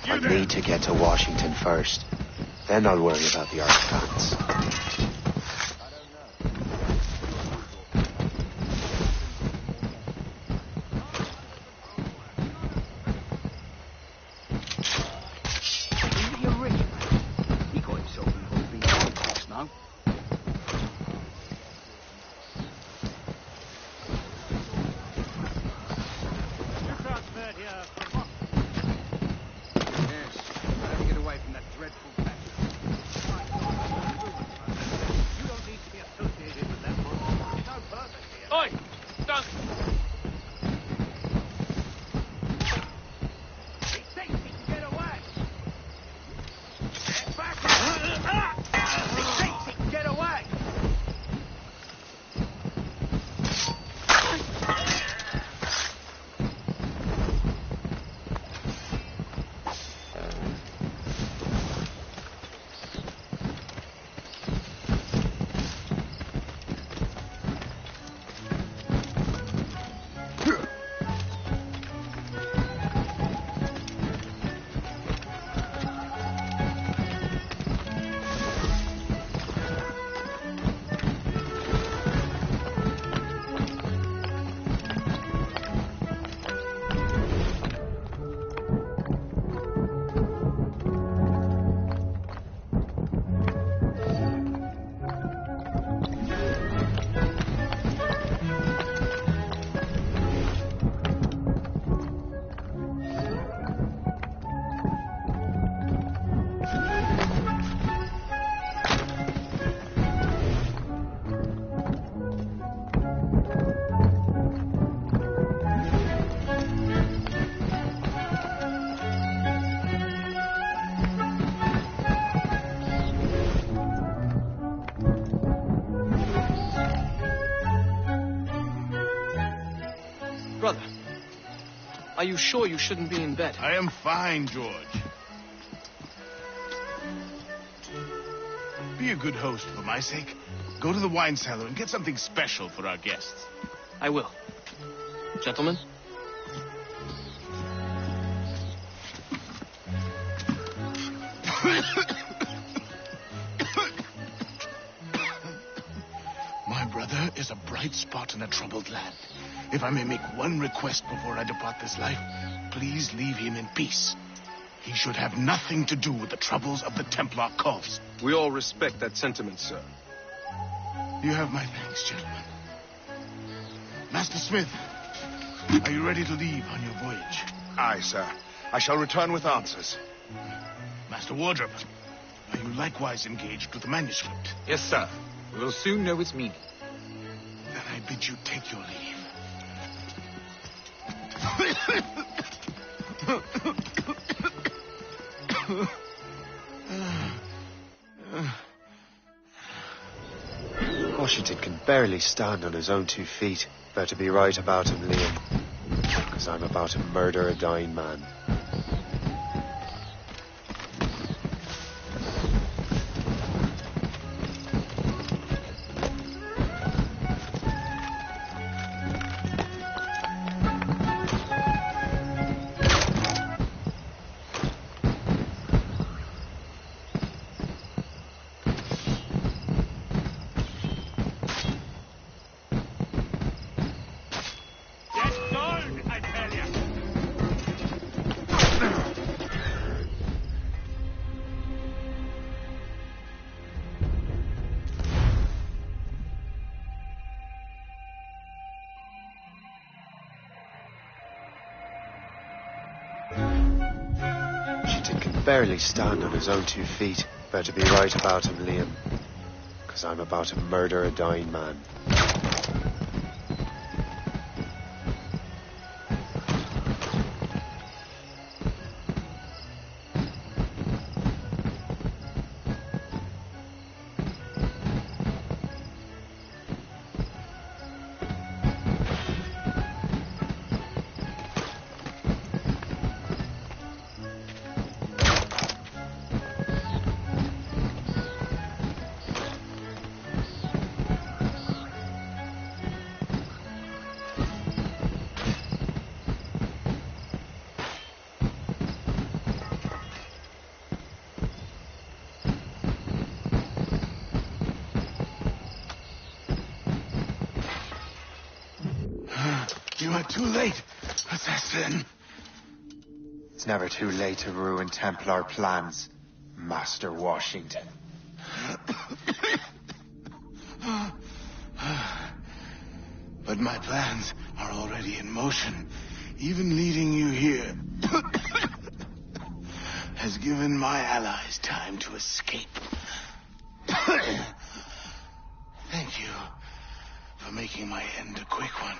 J: I need to get to Washington first. Then I'll worry about the artifacts.
T: Are you sure you shouldn't be in bed?
L: I am fine, George. Be a good host for my sake. Go to the wine cellar and get something special for our guests.
T: I will. Gentlemen?
L: My brother is a bright spot in a troubled land. If I may make one request before I depart this life, please leave him in peace. He should have nothing to do with the troubles of the Templar cause.
T: We all respect that sentiment, sir.
L: You have my thanks, gentlemen. Master Smith, are you ready to leave on your voyage?
S: Aye, sir. I shall return with answers.
L: Master Wardrop, are you likewise engaged with the manuscript?
U: Yes, sir. We will soon know its meaning.
L: Then I bid you take your leave.
A: Washington can barely stand on his own 2 feet. Better be right about him, Liam. Because I'm about to murder a dying man. Barely stand on his own 2 feet. Better be right about him, Liam. Because I'm about to murder a dying man.
L: You are too late, assassin.
A: It's never too late to ruin Templar plans, Master Washington.
L: But my plans are already in motion. Even leading you here has given my allies time to escape. Thank you for making my end a quick one.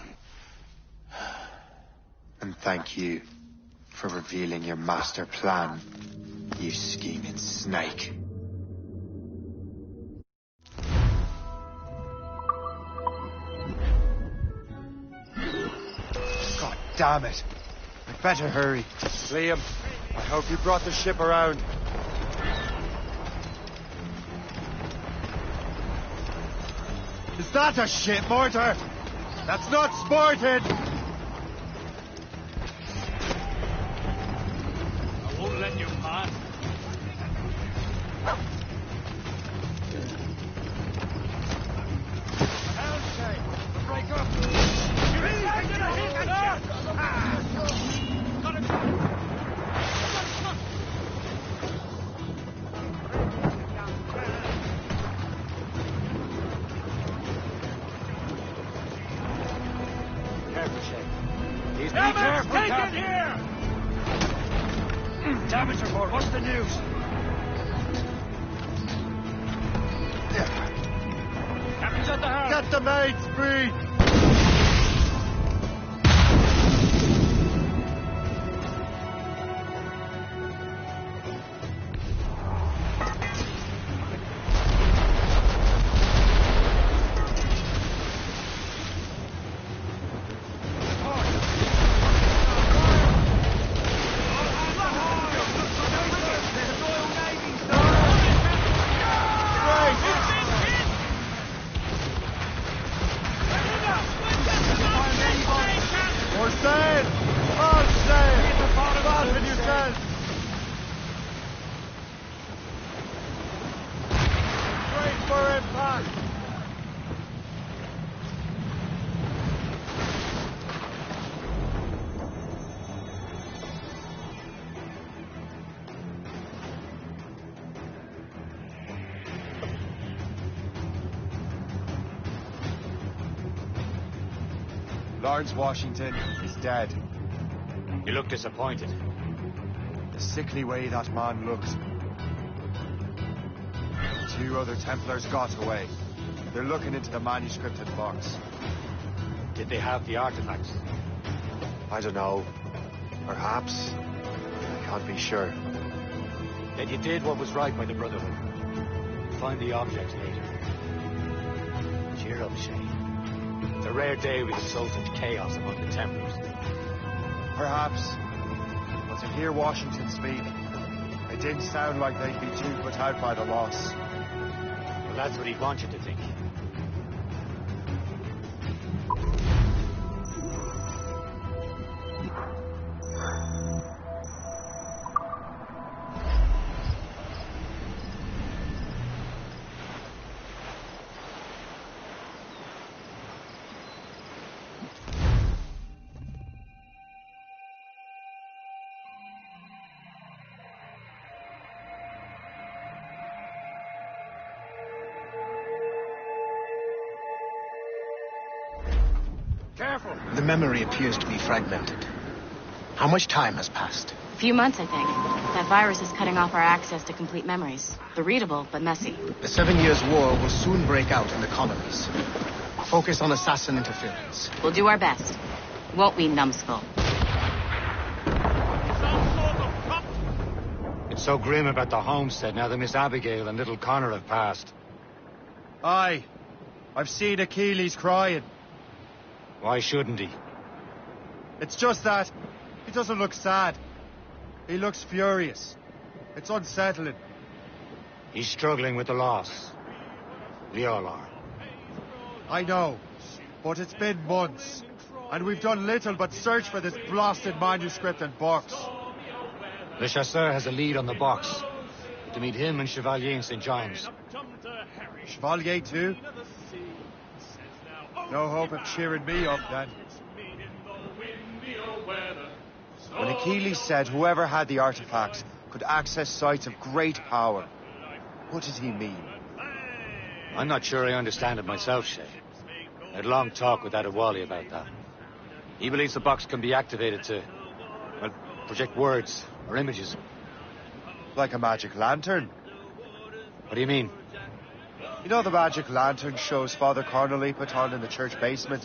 A: And thank you for revealing your master plan, you scheming snake.
Q: God damn it. I'd better hurry. Liam, I hope you brought the ship around. Is that a ship mortar? That's not sported!
R: I won't let you pass. Break up!
C: Be careful, take it here! Damage report, what's the news? Captain's at the house.
Q: Get the mates free! for impact! Lawrence Washington is dead.
B: You look disappointed.
Q: The sickly way that man looked. 2 other Templars got away. They're looking into the manuscripted box.
B: Did they have the artifacts?
A: I don't know. Perhaps. I can't be sure.
B: Then you did what was right by the Brotherhood. Find the objects later. Cheer up, Shay. It's a rare day we can sow such chaos among the Templars.
Q: Perhaps. But to hear Washington speak, it didn't sound like they'd be too put out by the loss.
B: Well, that's what he'd want you to think. Careful!
J: The memory appears to be fragmented. How much time has passed?
F: A few months, I think. That virus is cutting off our access to complete memories. They're readable, but messy.
J: The 7 Years' War will soon break out in the colonies. Focus on assassin interference.
F: We'll do our best. Won't we, numbskull?
B: It's so grim about the homestead now that Miss Abigail and little Connor have passed.
Q: Aye. I've seen Achilles crying.
B: Why shouldn't he?
Q: It's just that he doesn't look sad. He looks furious. It's unsettling.
B: He's struggling with the loss. We all are.
Q: I know, but it's been months, and we've done little but search for this blasted manuscript and box.
B: Le Chasseur has a lead on the box. To meet him and Chevalier in St. John's.
Q: Chevalier too? No hope of cheering me up, then. When Achilles said whoever had the artifacts could access sites of great power, what did he mean?
B: I'm not sure I understand it myself, Shay. I had a long talk with Adewale about that. He believes the box can be activated to, well, project words or images.
Q: Like a magic lantern?
B: What do you mean?
Q: You know the magic lantern shows Father Connolly put on in the church basement?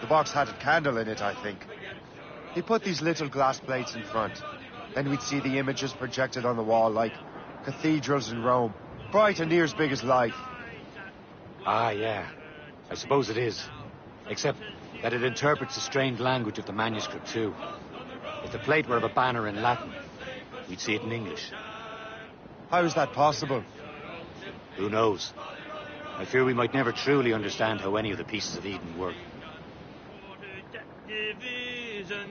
Q: The box had a candle in it, I think. He put these little glass plates in front. Then we'd see the images projected on the wall like cathedrals in Rome. Bright and near as big as life.
B: Ah, yeah. I suppose it is. Except that it interprets the strained language of the manuscript, too. If the plate were of a banner in Latin, we'd see it in English.
Q: How is that possible?
B: Who knows? I fear we might never truly understand how any of the pieces of Eden work.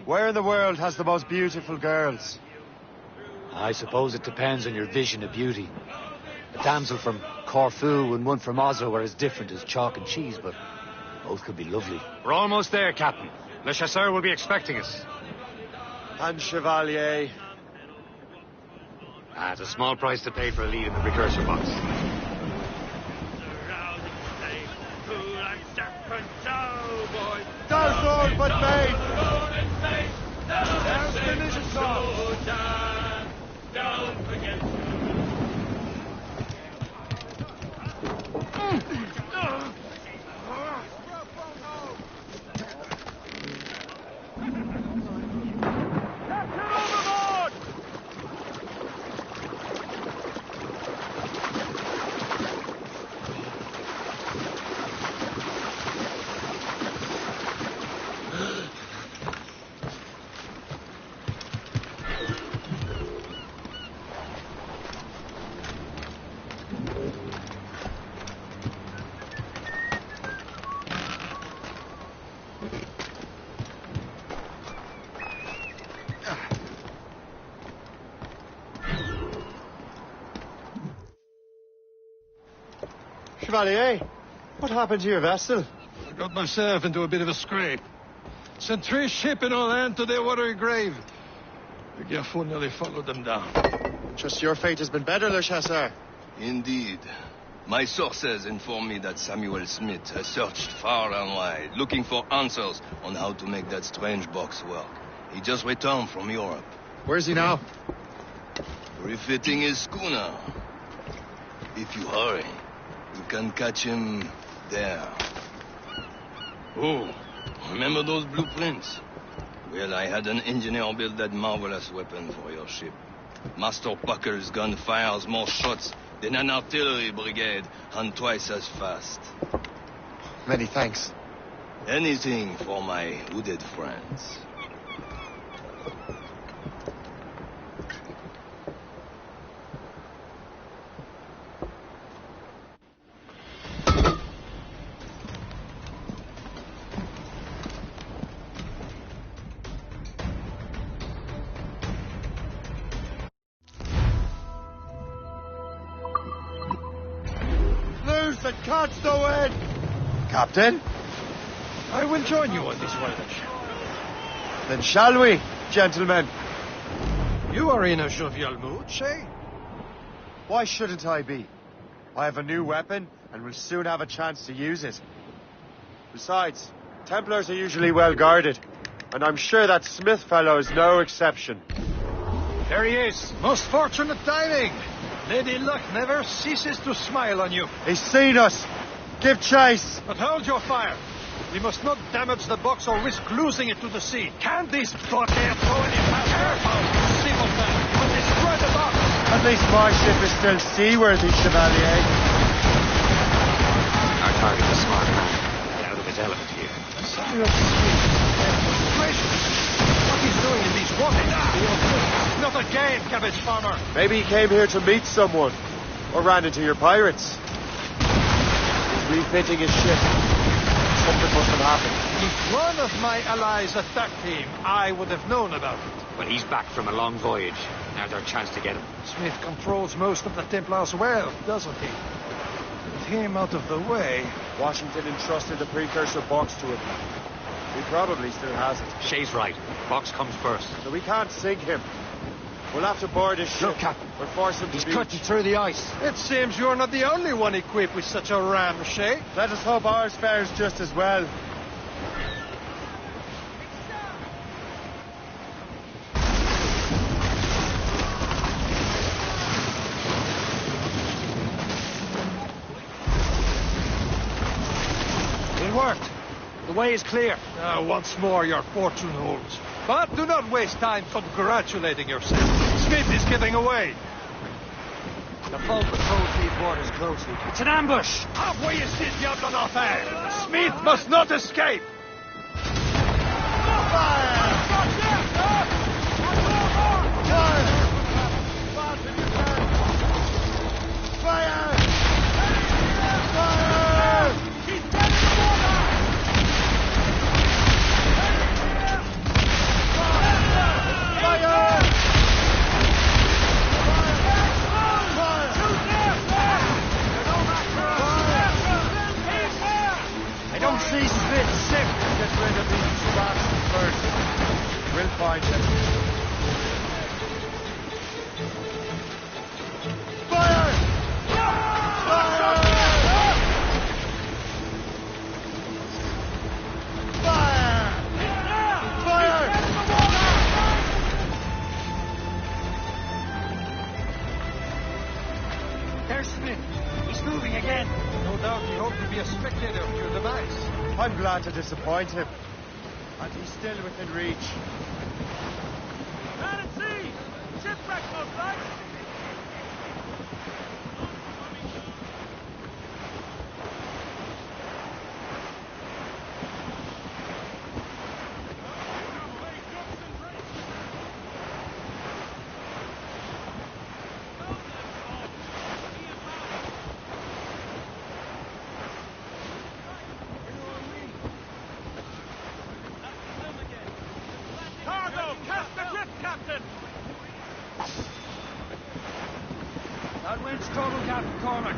Q: Where in the world has the most beautiful girls?
B: I suppose it depends on your vision of beauty. A damsel from Corfu and one from Oslo are as different as chalk and cheese, but both could be lovely. We're almost there, Captain. Le Chasseur will be expecting us.
Q: And Chevalier.
B: It's a small price to pay for a lead in the precursor box.
Q: Down sword, but made! There's the mission song!
D: Don't forget.
Q: Chevalier, what happened to your vessel?
C: I got myself into a bit of a scrape. Sent 3 ships in all hand to their watery grave. The Garfou nearly followed them down.
Q: Just your fate has been better, Le Chasseur.
K: Indeed. My sources inform me that Samuel Smith has searched far and wide, looking for answers on how to make that strange box work. He just returned from Europe.
Q: Where's he now?
K: Refitting his schooner. If you hurry, you can catch him there. Oh, remember those blueprints? Well, I had an engineer build that marvelous weapon for your ship. Master Puckle's gun fires more shots than an artillery brigade, and twice as fast.
Q: Many thanks.
K: Anything for my wounded friends.
Q: And catch the wind! Captain?
C: I will join you on this voyage.
Q: Then shall we, gentlemen?
C: You are in a jovial mood, Shay?
Q: Why shouldn't I be? I have a new weapon, and will soon have a chance to use it. Besides, Templars are usually well guarded, and I'm sure that Smith fellow is no exception.
C: There he is. Most fortunate timing. Lady Luck never ceases to smile on you.
Q: He's seen us. Give chase.
C: But hold your fire. We must not damage the box or risk losing it to the sea. Can this blockade go any faster? Careful! Simpleton! We'll destroy the box!
Q: At least my ship is still seaworthy, Chevalier.
M: Our target is smart man. Out of his element here.
C: Samuel Smith. Gracious! What he's doing in these waters? It's not a game, cabbage farmer.
Q: Maybe he came here to meet someone. Or ran into your pirates. He's refitting his ship. Something must have happened.
C: If one of my allies attacked him, I would have known about it.
M: Well, he's back from a long voyage. Now's our chance to get him.
C: Smith controls most of the Templars' wealth, doesn't he? With him out of the way...
Q: Washington entrusted the precursor box to him. He probably still has it.
M: Shay's right. Box comes first.
Q: So we can't sink him. We'll have to board his ship.
C: Look, Captain.
Q: Or force him to
C: He's
Q: beach.
C: cutting through the ice. It seems you're not the only one equipped with such a ram, Shay.
Q: Let us hope ours fares just as well.
C: It worked. The way is clear. Once more, your fortune holds. But do not waste time congratulating yourself. Smith is getting away.
M: The boat patrols these waters closely. It's an ambush!
C: Halfway is this diable d'enfer. Smith must not escape.
Q: I don't see Smith sick. Get rid of these bastards first. We'll find him. Fire! Fire! Fire! Fire!
C: There's Smith. He's moving again. No doubt he hoped to be a spectator of your demise.
Q: I'm glad to disappoint him. And he's still within reach.
N: Man at sea! Shipwreck, most like! Cargo! Cast the grip, Captain!
C: That wind's total, Captain Cormac.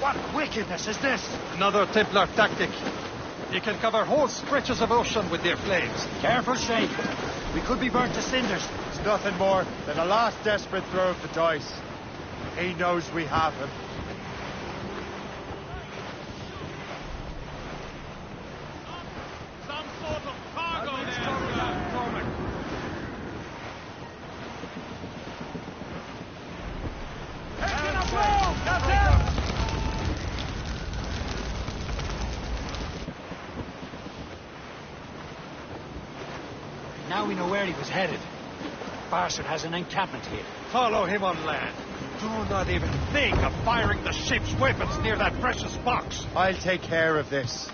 C: What wickedness is this? Another Templar tactic. They can cover whole stretches of ocean with their flames.
B: Careful, Shay. We could be burnt to cinders.
Q: It's nothing more than a last desperate throw of the dice. He knows we have him.
N: Some sort of cargo there. Taking a blow! That's it!
B: Now we know where he was headed. Bastard has an encampment here.
C: Follow him on land. Do not even think of firing the ship's weapons near that precious box.
Q: I'll take care of this.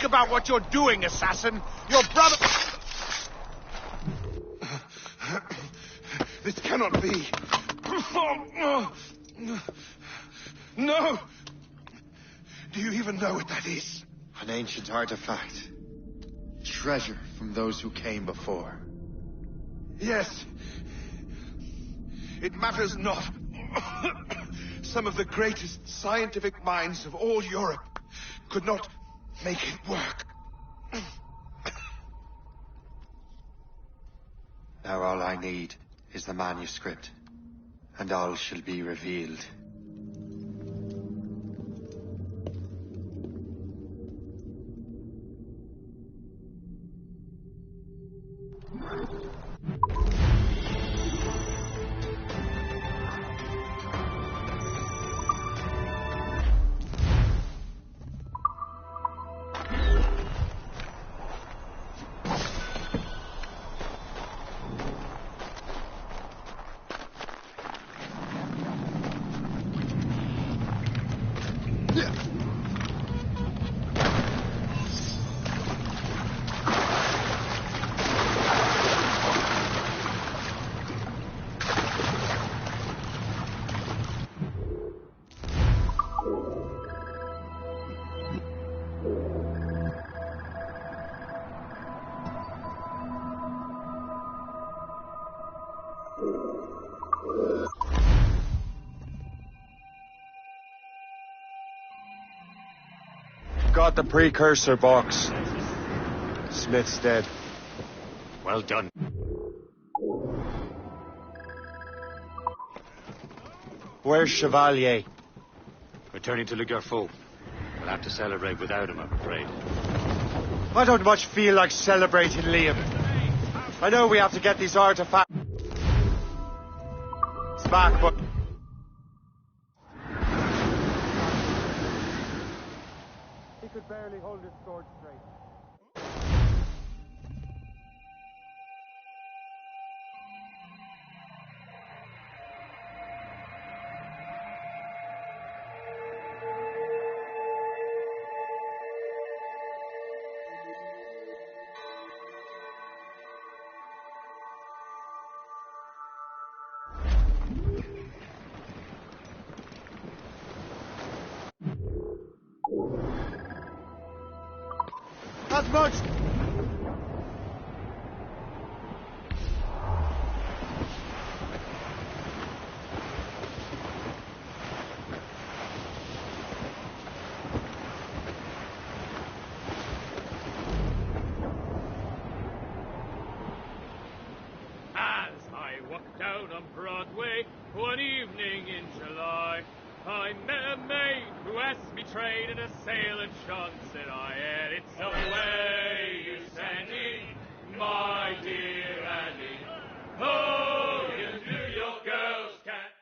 L: About what you're doing, assassin. Your brother... This cannot be. No! Do you even know what that is?
A: An ancient artifact. Treasure from those who came before.
L: Yes. It matters not. Some of the greatest scientific minds of all Europe could not make it work.
A: Now all I need is the manuscript, and all shall be revealed.
Q: Got the precursor box. Smith's dead.
B: Well done.
Q: Where's Chevalier?
B: Returning to Le Garfou. We'll have to celebrate without him, I'm afraid.
Q: I don't much feel like celebrating, Liam. I know we have to get these artifacts back, but... He could barely hold his sword straight. Not much!
D: On Broadway, one evening in July, I met a maid who asked me trade in a sailor shot. Said I, and it's the way you send it, my dear Annie. Oh, you New York girls can't.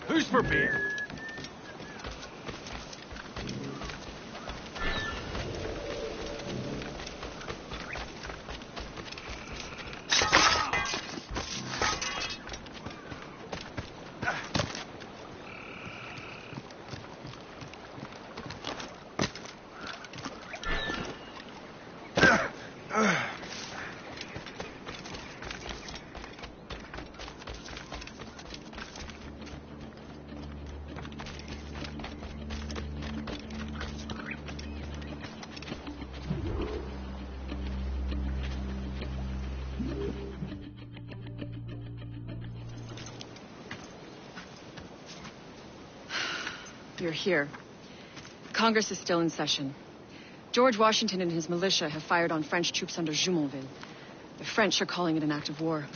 C: Who's for beer?
P: You're here. Congress is still in session. George Washington and his militia have fired on French troops under Jumonville. The French are calling it an act of war.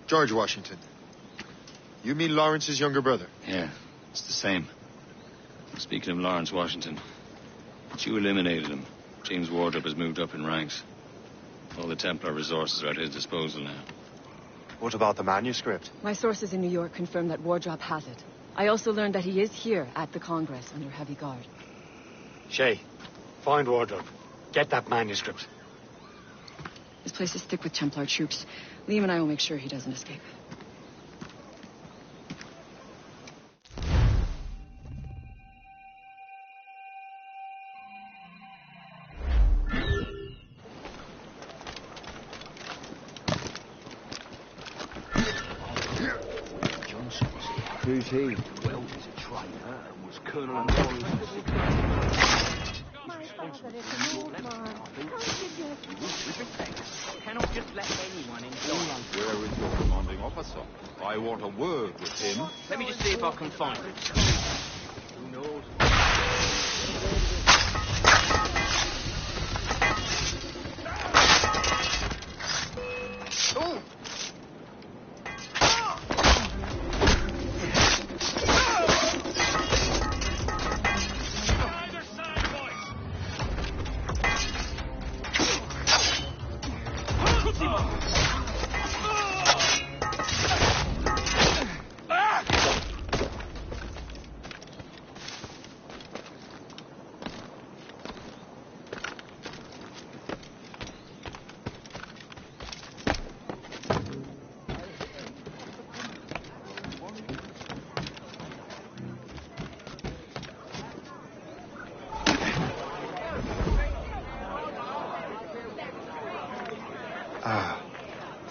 A: George Washington. You mean Lawrence's younger brother?
E: Yeah, it's the same. Speaking of Lawrence Washington, but you eliminated him. James Wardrop has moved up in ranks. All the Templar resources are at his disposal now.
A: What about the manuscript?
P: My sources in New York confirm that Wardrop has it. I also learned that he is here at the Congress under heavy guard.
M: Shay, find Wardrop. Get that manuscript.
P: This place is thick with Templar troops. Liam and I will make sure he doesn't escape.
V: Who's he? Well, he's a traitor and was Colonel of Lawrence's secretary.
W: My father is an old man.
V: Cannot just let anyone inside.
X: Where is your commanding officer? I want a word with him.
V: Let me just see if I can find him. Who knows?
W: Oh!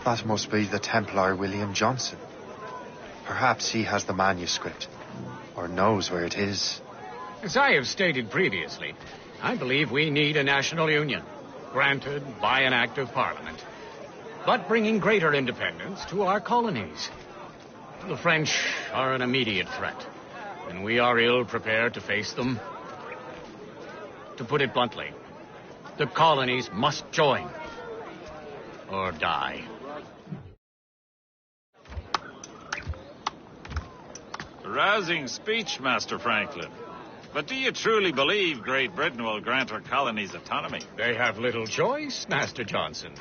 A: That must be the Templar William Johnson. Perhaps he has the manuscript, or knows where it is.
Y: As I have stated previously, I believe we need a national union, granted by an act of Parliament, but bringing greater independence to our colonies. The French are an immediate threat, and we are ill prepared to face them. To put it bluntly, the colonies must join, or die.
Z: Rousing speech, Master Franklin. But do you truly believe Great Britain will grant her colonies autonomy?
Y: They have little choice, Master Johnson.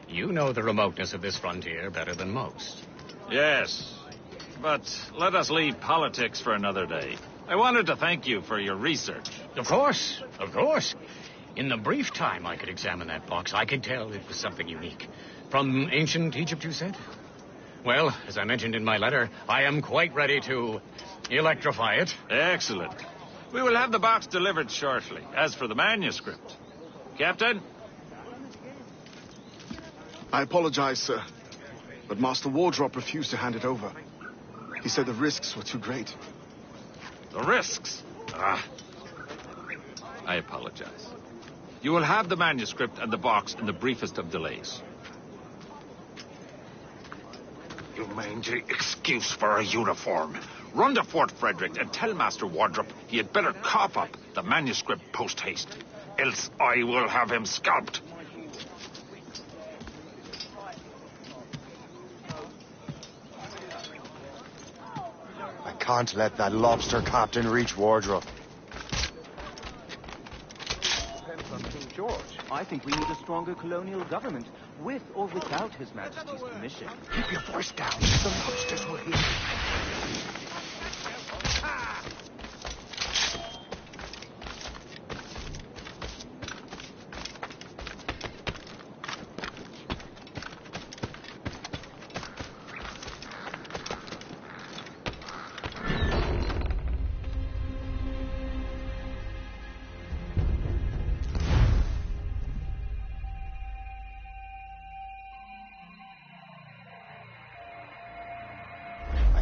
Y: You know the remoteness of this frontier better than most.
Z: Yes, but let us leave politics for another day. I wanted to thank you for your research.
Y: Of course, of course. In the brief time I could examine that box, I could tell it was something unique. From ancient Egypt, you said? Well, as I mentioned in my letter, I am quite ready to Electrify it.
Z: Excellent. We will have the box delivered shortly. As for the manuscript... Captain?
L: I apologize, sir. But Master Wardrop refused to hand it over. He said the risks were too great.
Z: The risks? Ah. I apologize. You will have the manuscript and the box in the briefest of delays.
G: You mangy excuse for a uniform. Run to Fort Frederick and tell Master Wardrop he had better cough up the manuscript post-haste. Else I will have him scalped.
A: I can't let that lobster captain reach Wardrop.
H: Depends on King George. I think we need a stronger colonial government, with or without His Majesty's permission.
L: Keep your voice down. The lobsters will hear.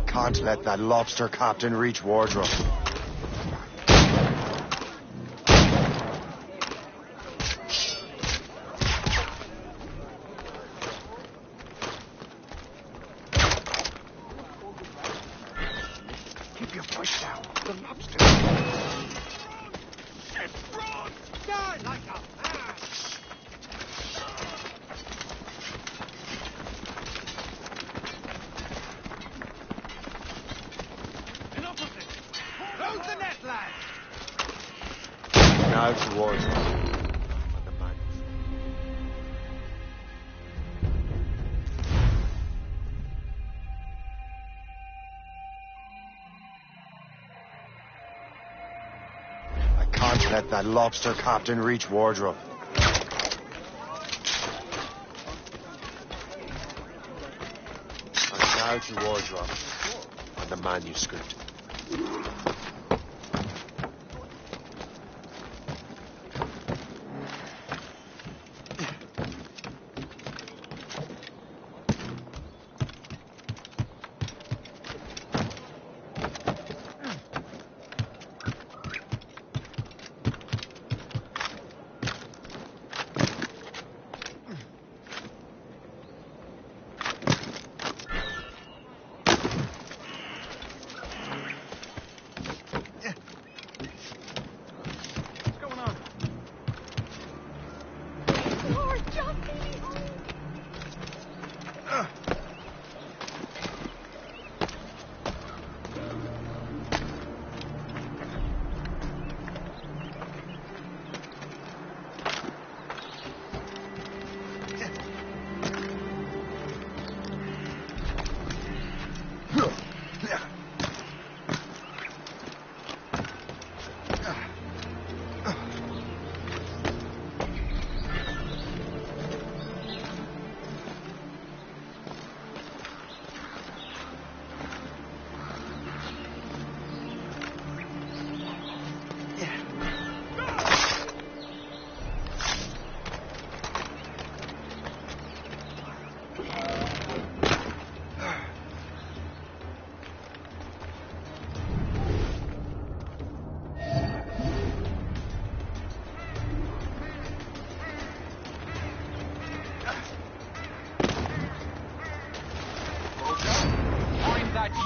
A: Can't let that lobster captain reach Wardrop.
L: Keep your voice down. The lobsters.
R: Die like a man! Enough of this! Close the net, lad!
A: Now towards them. I can't let that lobster captain reach Wardrop. And now to Wardrop and the manuscript.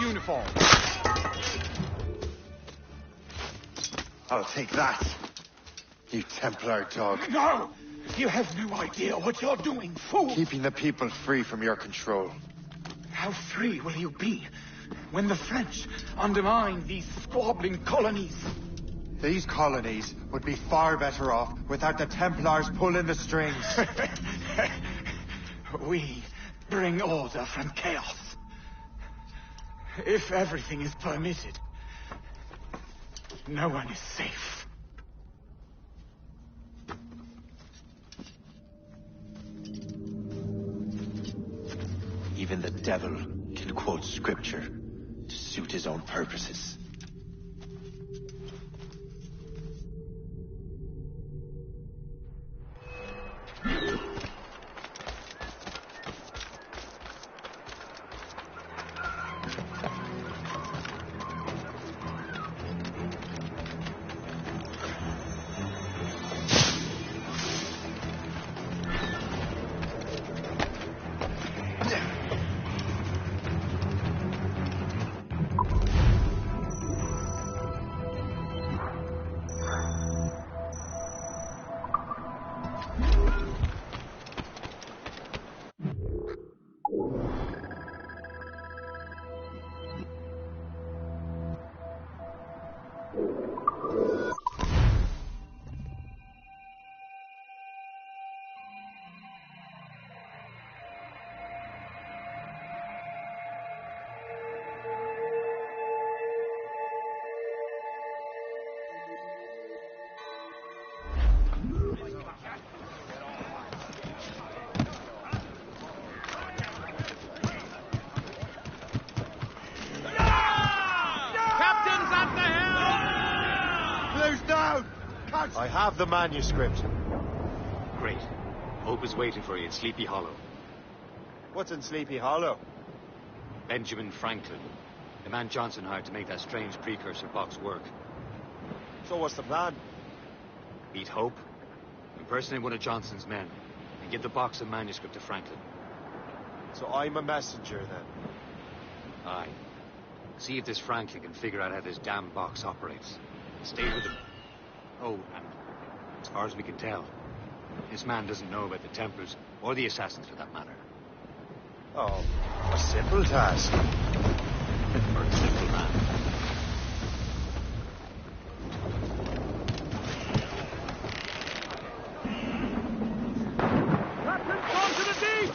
Q: Uniform.
A: I'll take that, you Templar dog.
L: No! You have no idea what you're doing, fool!
A: Keeping the people free from your control.
L: How free will you be when the French undermine these squabbling colonies?
A: These colonies would be far better off without the Templars pulling the strings.
L: We bring order from chaos. If everything is permitted, no one is safe.
A: Even the devil can quote scripture to suit his own purposes.
Q: Sailors down! Catch... I have the manuscript.
Y: Great. Hope is waiting for you in Sleepy Hollow.
Q: What's in Sleepy Hollow?
Y: Benjamin Franklin. The man Johnson hired to make that strange precursor box work.
Q: So what's the plan?
Y: Meet Hope, impersonate one of Johnson's men, and give the box and manuscript to Franklin.
Q: So I'm a messenger, then?
Y: Aye. See if this Franklin can figure out how this damn box operates. Stay with him. Oh, and as far as we can tell, this man doesn't know about the Templars, or the Assassins for that matter.
Q: Oh, a simple task.
Y: For a simple man.
N: Captain, come to the deep!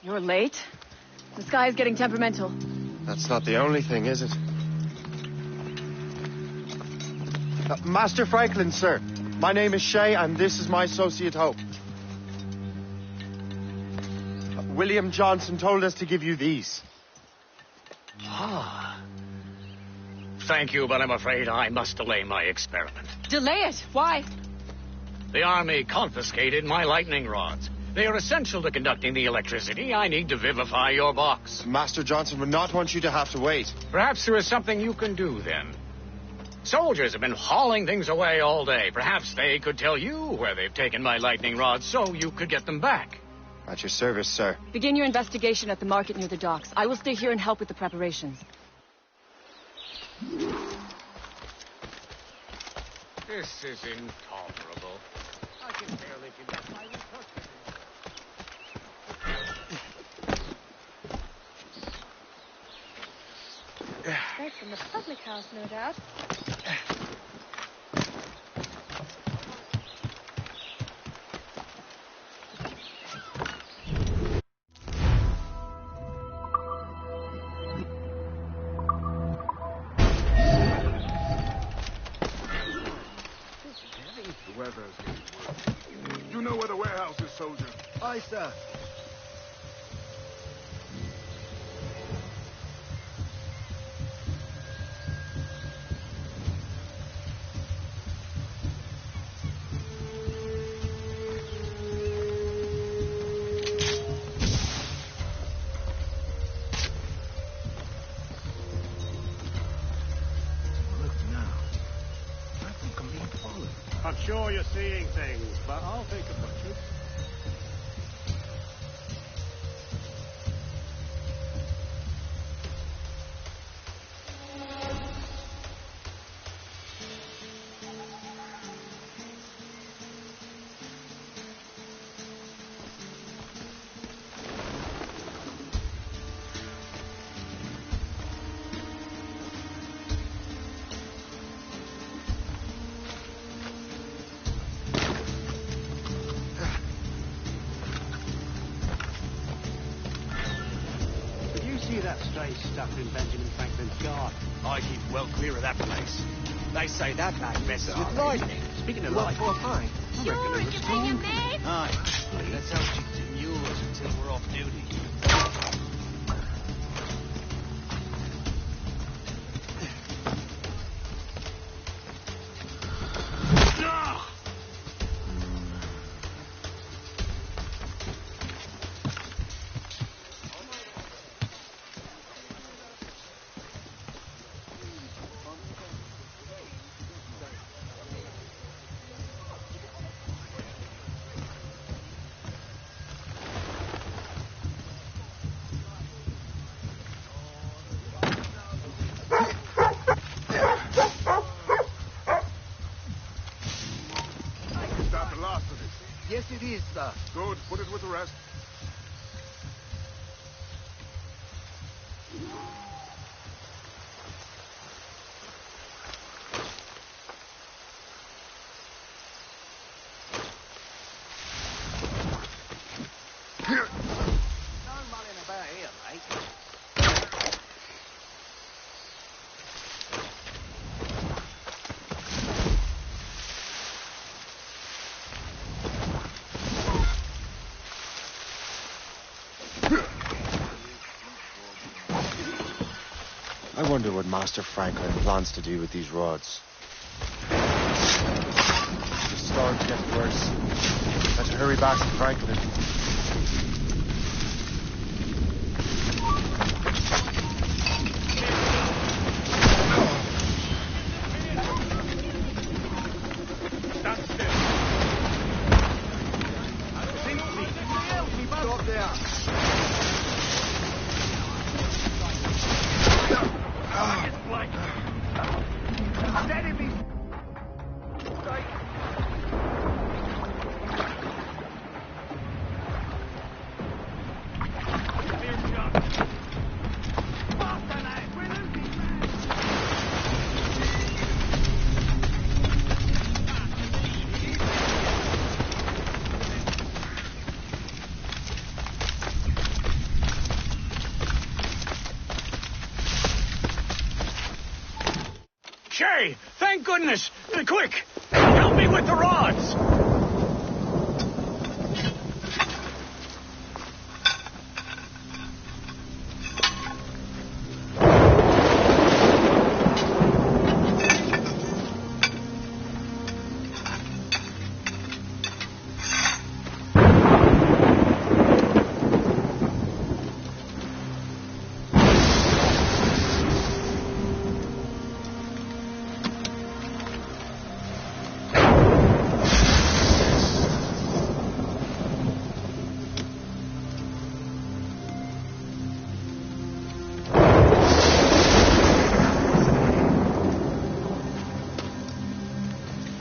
P: You're late. The sky is getting temperamental.
Q: That's not the only thing, is it? Master Franklin, sir. My name is Shay, and this is my associate Hope. William Johnson told us to give you these.
Y: Ah. Thank you, but I'm afraid I must delay my experiment.
P: Delay it? Why?
Y: The army confiscated my lightning rods. They are essential to conducting the electricity I need to vivify your box.
Q: Master Johnson would not want you to have to wait.
Y: Perhaps there is something you can do, then. Soldiers have been hauling things away all day. Perhaps they could tell you where they've taken my lightning rods so you could get them back.
Q: At your service, sir.
P: Begin your investigation at the market near the docks. I will stay here and help with the preparations.
Y: This is intolerable. I can barely conduct my research.
W: They're from the public house, no doubt.
L: The weather's getting worse. You know where the warehouse is, soldier?
R: Aye, sir.
N: I'm sure you're seeing things, but I'll take a butcher. That stray stuff in Benjamin Franklin's garden.
M: I keep well clear of that place. They say that lad messes with lightning.
N: Speaking of lightning,
M: fine.
F: Sure, you pay him, mate.
M: Aye. Let's help you demure us until we're off duty.
R: Yes, it is, sir.
L: Good. Put it with the rest.
Q: I wonder what Master Franklin plans to do with these rods. The storm's getting worse. Better hurry back to Franklin.
Y: Shay, thank goodness! Quick! Help me with the rods!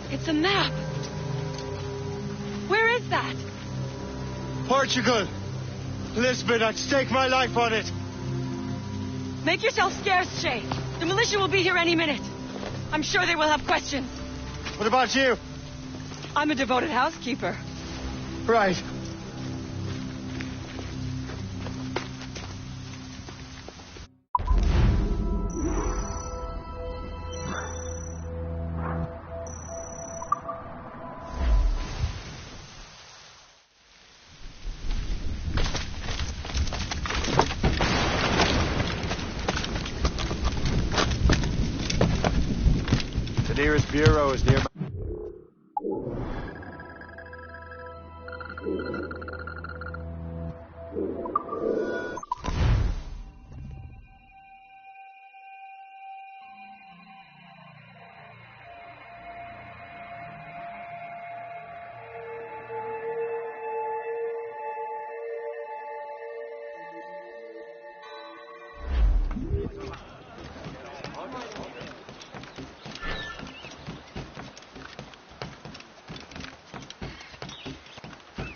P: It's a map. Where is that?
Q: Portugal! Lisbon, I'd stake my life on it!
P: Make yourself scarce, Shay. The militia will be here any minute. I'm sure they will have questions.
Q: What about you?
P: I'm a devoted housekeeper.
Q: Right. The nearest bureau is near.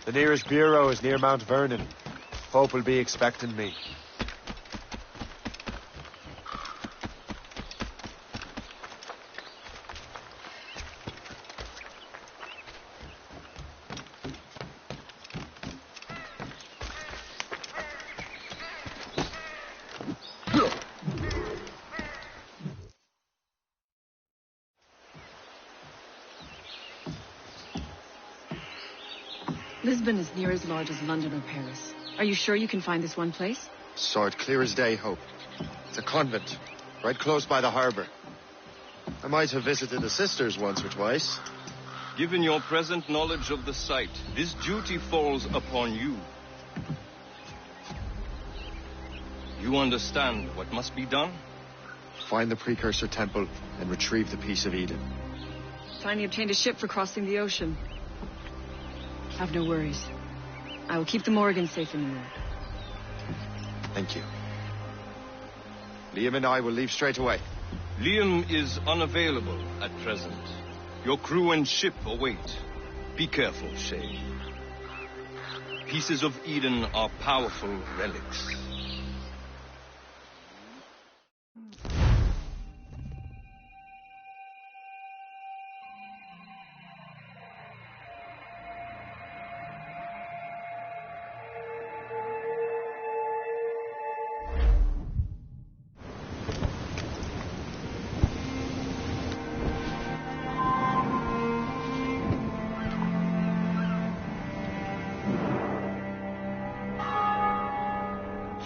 Q: The nearest bureau is near Mount Vernon. Pope will be expecting me.
P: Lisbon is near as large as London or Paris. Are you sure you can find this one place?
Q: Saw it clear as day, Hope. It's a convent, right close by the harbour. I might have visited the sisters once or twice.
K: Given your present knowledge of the site, this duty falls upon you. You understand what must be done?
Q: Find the precursor temple and retrieve the piece of Eden.
P: Finally obtained a ship for crossing the ocean. Have no worries. I will keep the Morrigan safe in the moon.
Q: Thank you. Liam and I will leave straight away.
K: Liam is unavailable at present. Your crew and ship await. Be careful, Shay. Pieces of Eden are powerful relics.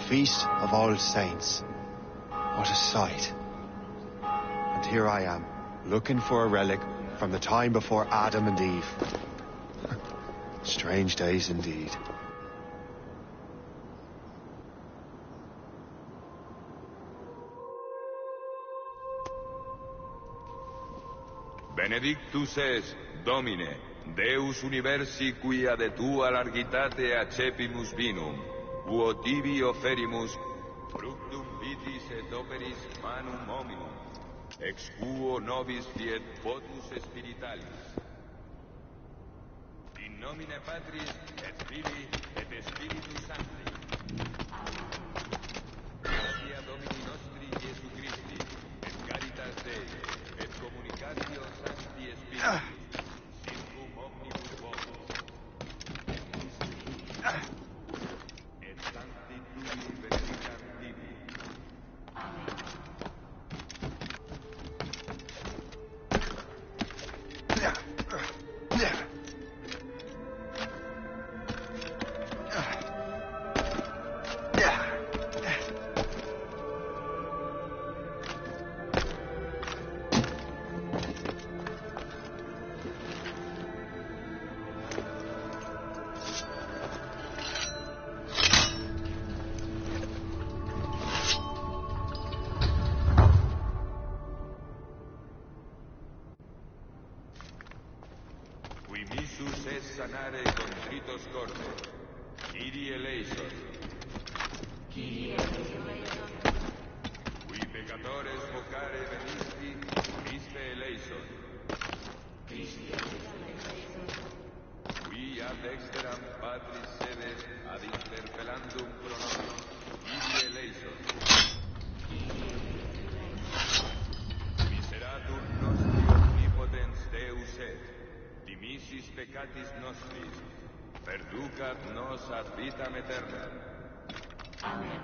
Q: Feast of All Saints. What
A: What a sight. And here I am, looking for a relic from the time before Adam and Eve. Strange days indeed.
I: Benedictus es, Domine, Deus universi quia de tua largitate accepimus vinum, uo tibi oferimus fructum vitis et operis manum hominum, ex quo nobis fiet potus spiritualis. In nomine Patris et Filii et Spiritus Sancti. Gratia Domini nostri Iesu Christi, et caritas Dei, et communicatio Sancti Spiritus, circum omnibus vobis. Et Sancti Tui benedicat tibi. Missus es sanare contritos corde. Kyrie eleison. Kyrie eleison. Qui peccatores vocare venisti, Christe eleison. Christe eleison. Qui ad exteram Patris sedes ad interpellandum pronomen. Kyrie eleison. Miseratum nostri omnipotens Deus et. Dimissis peccatis nostris, perducat nos ad vitam aeternam. Amen.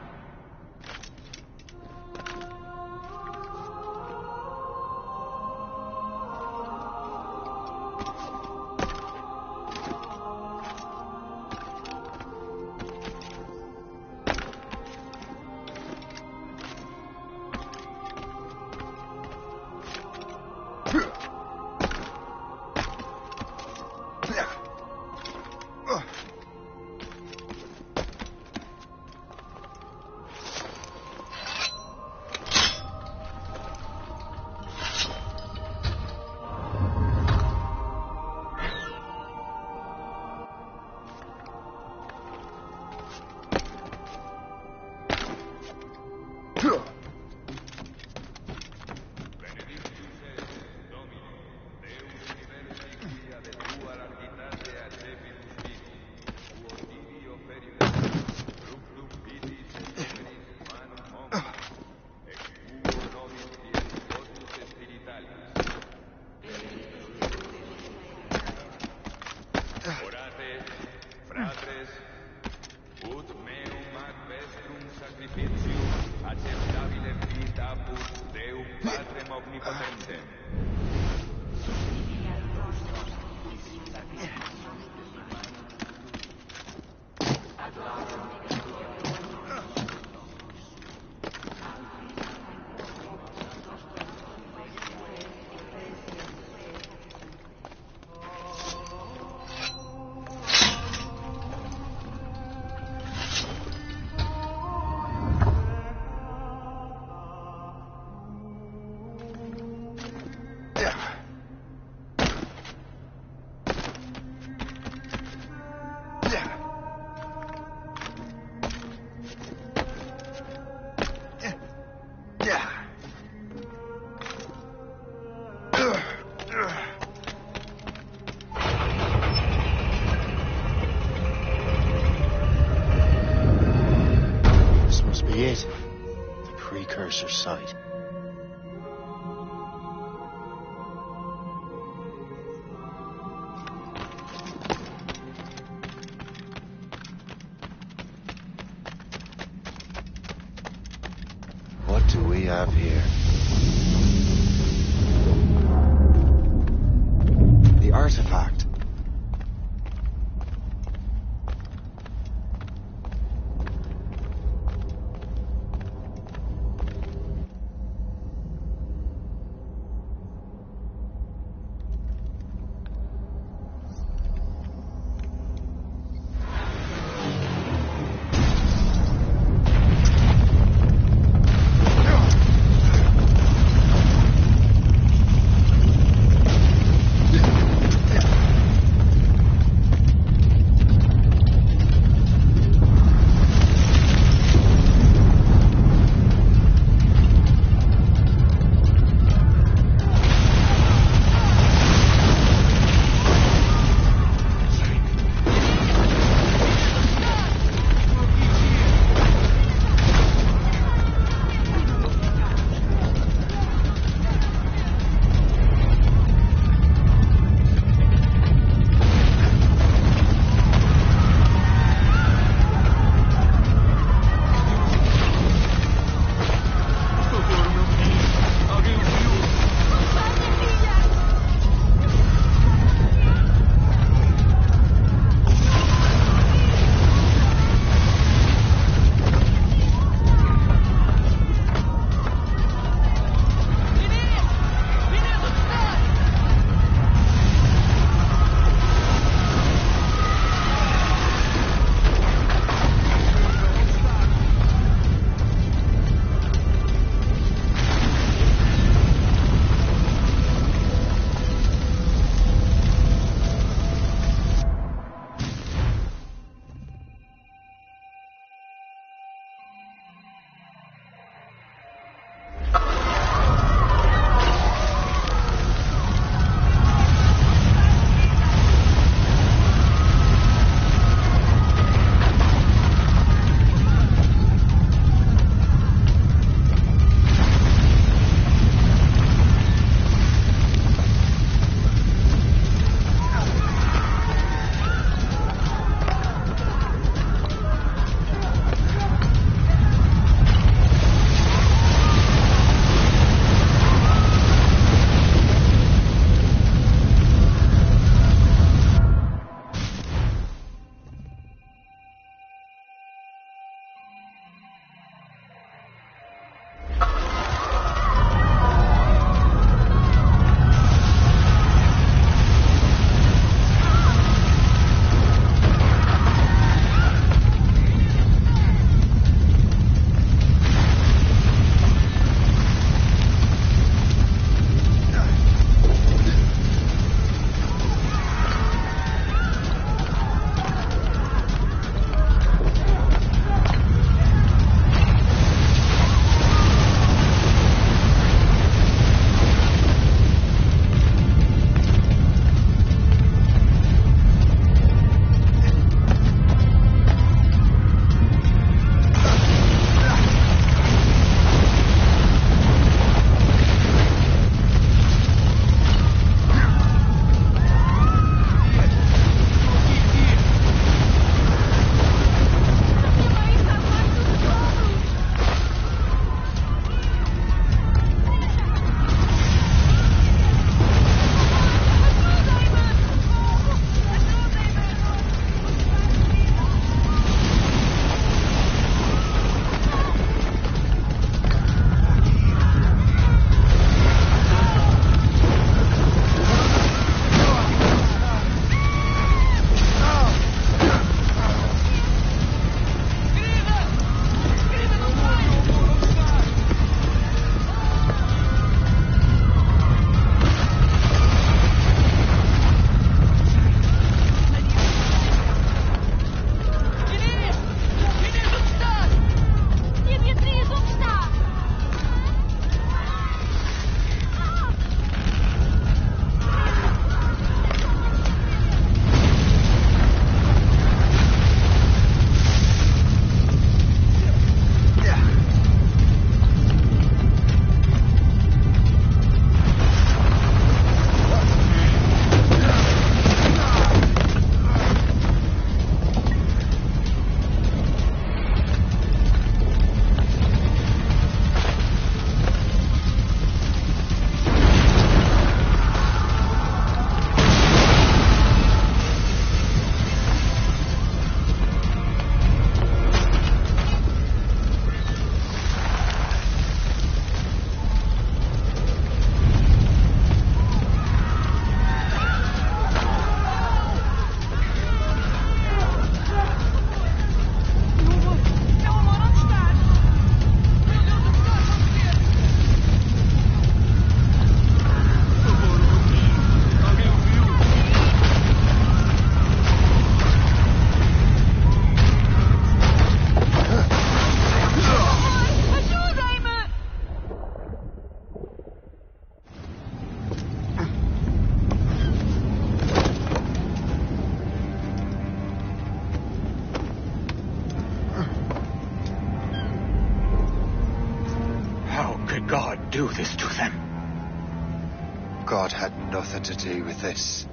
L: them.
A: God had nothing to do with this.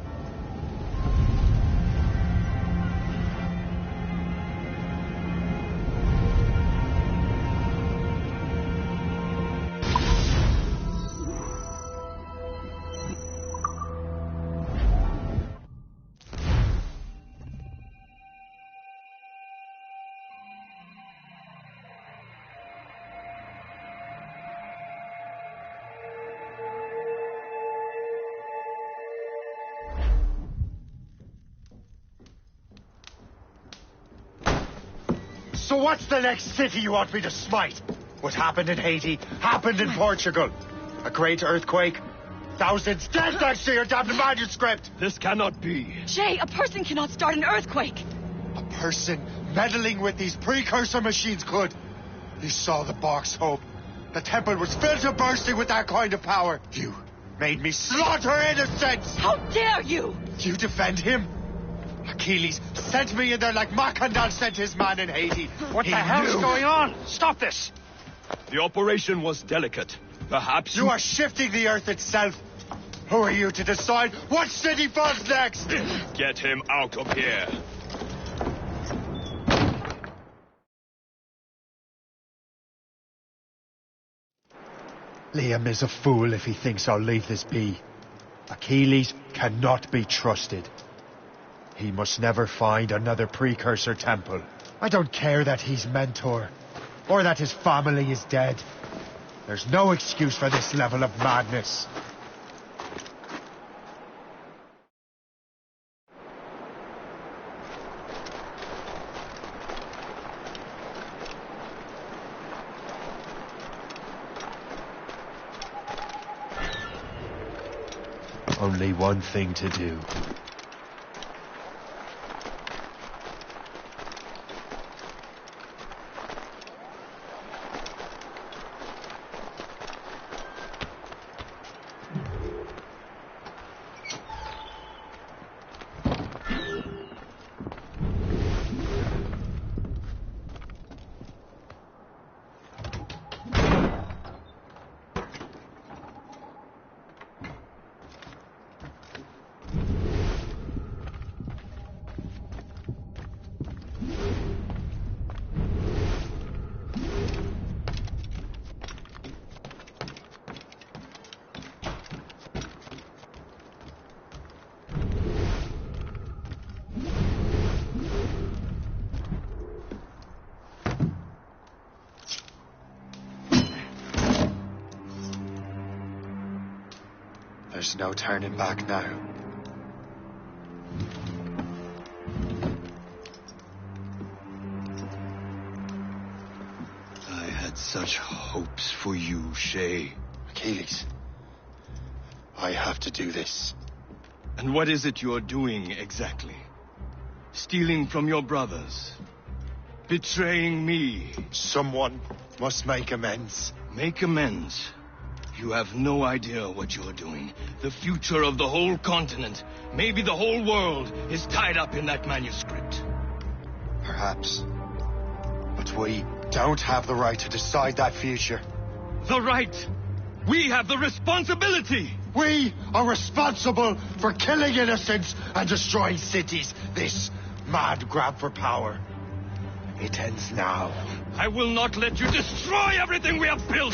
B: So what's the next city you want me to smite? What happened in Haiti happened in Portugal. A great earthquake. Thousands dead thanks to your damned manuscript.
C: This cannot be.
P: Jay, a person cannot start an earthquake.
B: A person meddling with these precursor machines could. You saw the box, Hope. The temple was filled to bursting with that kind of power. You made me slaughter innocents.
P: How dare you?
B: You defend him? Achilles sent me in there like Macandal sent his man in Haiti.
C: What the hell's going on? Stop this! The operation was delicate. Perhaps
B: you are shifting the earth itself. Who are you to decide what city falls next?
C: Get him out of here.
B: Liam is a fool if he thinks I'll leave this be. Achilles cannot be trusted. He must never find another precursor temple. I don't care that he's mentor, or that his family is dead. There's no excuse for this level of madness. Only one thing to do. There's no turning back now.
C: I had such hopes for you, Shay.
B: Achilles, I have to do this.
C: And what is it you're doing exactly? Stealing from your brothers? Betraying me?
B: Someone must make amends.
C: Make amends? You have no idea what you're doing. The future of the whole continent, maybe the whole world, is tied up in that manuscript.
B: Perhaps. But we don't have the right to decide that future.
C: The right? We have the responsibility!
B: We are responsible for killing innocents and destroying cities. This mad grab for power. It ends now.
C: I will not let you destroy everything we have built!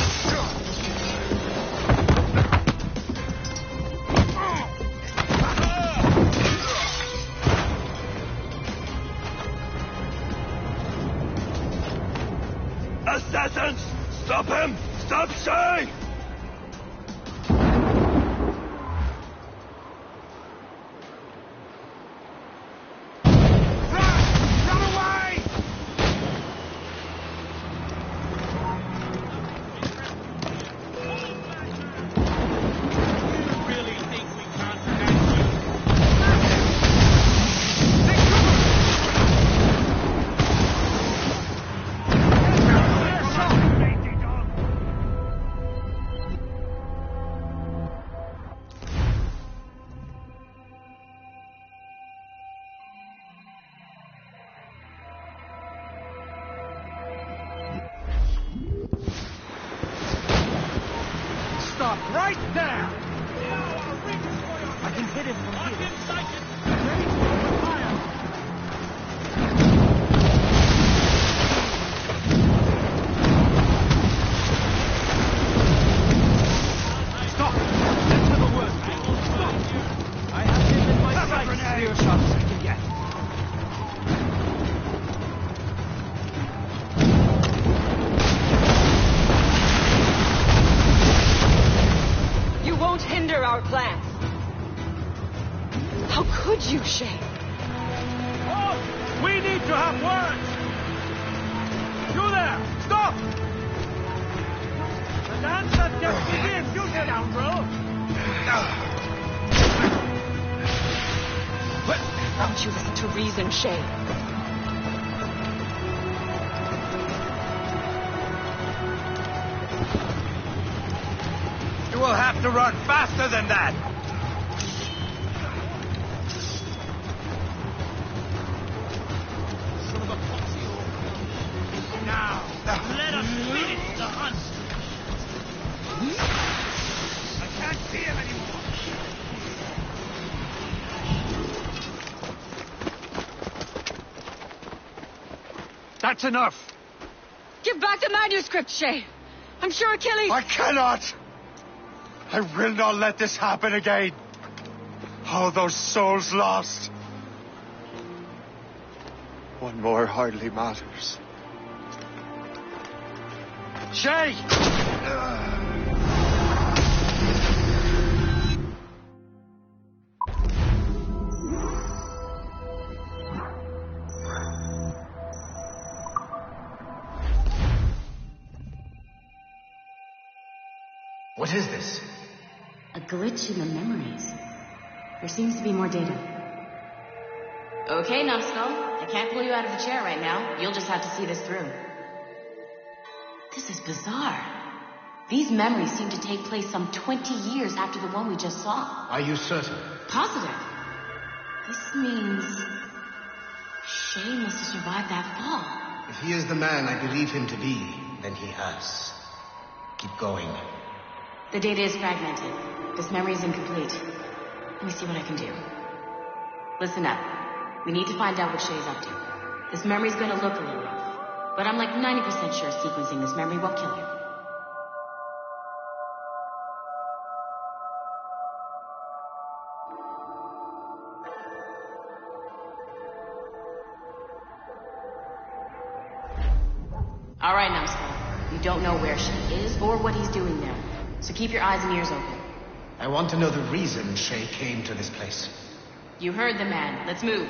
C: Assassins! Stop him! Stop Shay!
R: Right there!
H: I can hit him from here.
R: Stop! That's to the worst. Stop! I have him in my sights. Clear shots I can get.
P: You won't hinder our plans. How could you, Shay?
R: Oh! We need to have words! You there! Stop! The dance has just begun! You scoundrel!
P: Won't you listen to reason, Shay?
R: You will have to run faster than that! Son of a foxy. Now, let us finish the hunt! I can't see him anymore! That's enough!
P: Give back the manuscript, Shay! I'm sure Achilles...
B: I cannot! I will not let this happen again. All those souls lost. One more hardly matters.
R: Shay!
D: What is this?
F: A glitch in the memories. There seems to be more data. Okay, Numbskull. I can't pull you out of the chair right now. You'll just have to see this through. This is bizarre. These memories seem to take place some 20 years after the one we just saw.
D: Are you certain?
F: Positive. This means... Shay must have survived that fall.
D: If he is the man I believe him to be, then he has. Keep going.
F: The data is fragmented. This memory is incomplete. Let me see what I can do. Listen up. We need to find out what Shay's up to. This memory's gonna look a little rough, but I'm like 90% sure sequencing this memory won't kill you. All right, Numbskull. You don't know where Shay is or what he's doing there. So keep your eyes and ears open.
D: I want to know the reason Shay came to this place.
F: You heard the man. Let's move.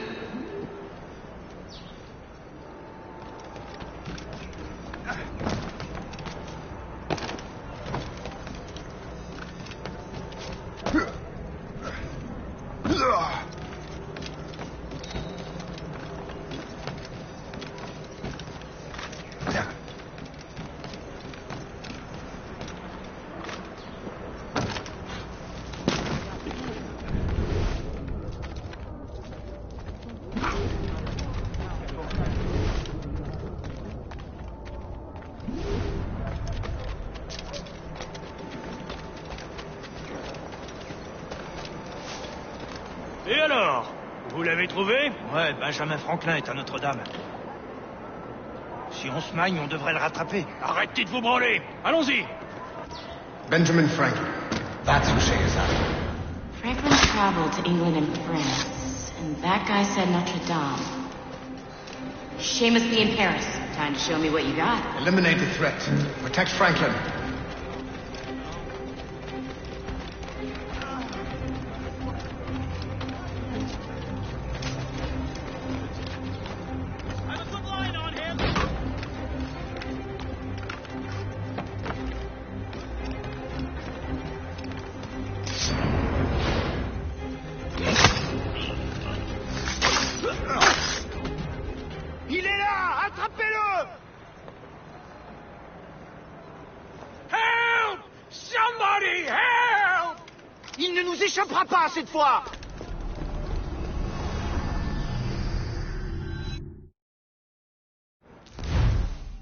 N: Et alors? Vous l'avez trouvé? Ouais, Benjamin Franklin est à Notre-Dame. Si on se magne, on devrait le rattraper. Arrêtez de vous branler! Allons-y!
D: Benjamin Franklin. That's who Shay is after.
F: Franklin traveled to England and France, and that guy said Notre-Dame. Shay must be in Paris. Time to show me what you got.
D: Eliminate the threat. Protect Franklin.
R: Il est là! Attrapez-le! Help! Somebody help! Il ne nous échappera pas cette fois!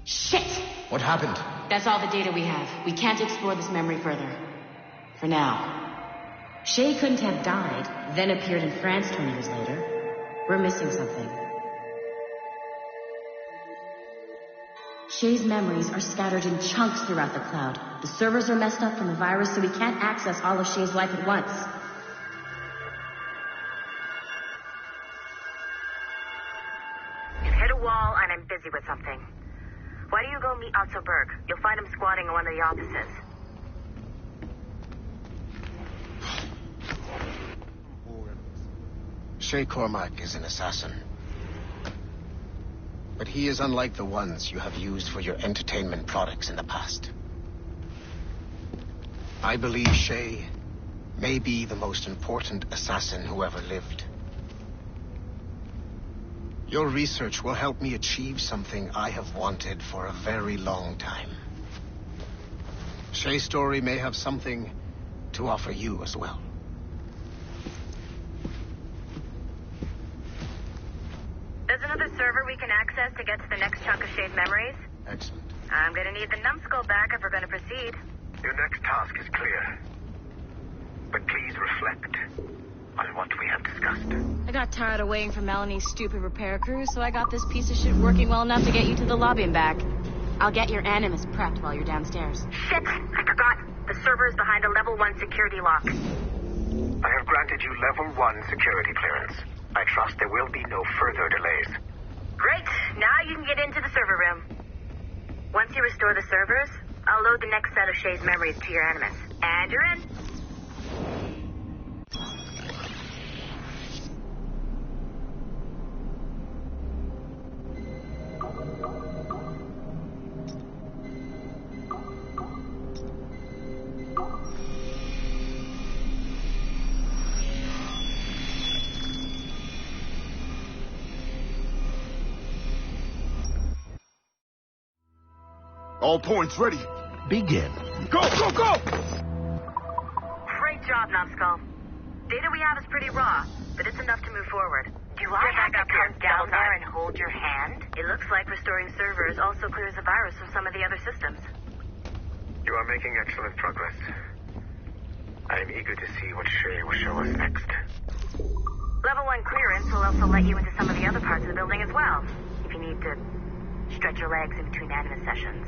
F: Shit!
D: What happened?
F: That's all the data we have. We can't explore this memory further. For now. Shay couldn't have died, then appeared in France 20 years later. We're missing something. Shay's memories are scattered in chunks throughout the cloud. The servers are messed up from the virus, so we can't access all of Shay's life at once.
E: You've hit a wall, and I'm busy with something. Why don't you go meet Otto Berg? You'll find him squatting in one of the offices.
D: Shay Cormac is an assassin. But he is unlike the ones you have used for your entertainment products in the past. I believe Shay may be the most important assassin who ever lived. Your research will help me achieve something I have wanted for a very long time. Shay's story may have something to offer you as well.
E: There's another server we can access to get to the next chunk of Shay's memories.
D: Excellent.
E: I'm gonna need the numbskull back if we're gonna proceed.
J: Your next task is clear. But please reflect on what we have discussed.
F: I got tired of waiting for Melanie's stupid repair crew, so I got this piece of shit working well enough to get you to the lobby and back. I'll get your Animus prepped while you're downstairs.
E: Shit! I forgot. The server is behind a level 1 security lock.
J: I have granted you level 1 security clearance. I trust there will be no further delays.
E: Great! Now you can get into the server room. Once you restore the servers, I'll load the next set of Shay's memories to your Animus. And you're in.
L: All points ready.
O: Begin.
L: Go, go, go!
E: Great job, Numbskull. Data we have is pretty raw, but it's enough to move forward. Do I have to come down there and hold your hand? It looks like restoring servers also clears the virus from some of the other systems.
J: You are making excellent progress. I am eager to see what Shay will show us next.
E: Level 1 clearance will also let you into some of the other parts of the building as well, if you need to stretch your legs in between Animus sessions.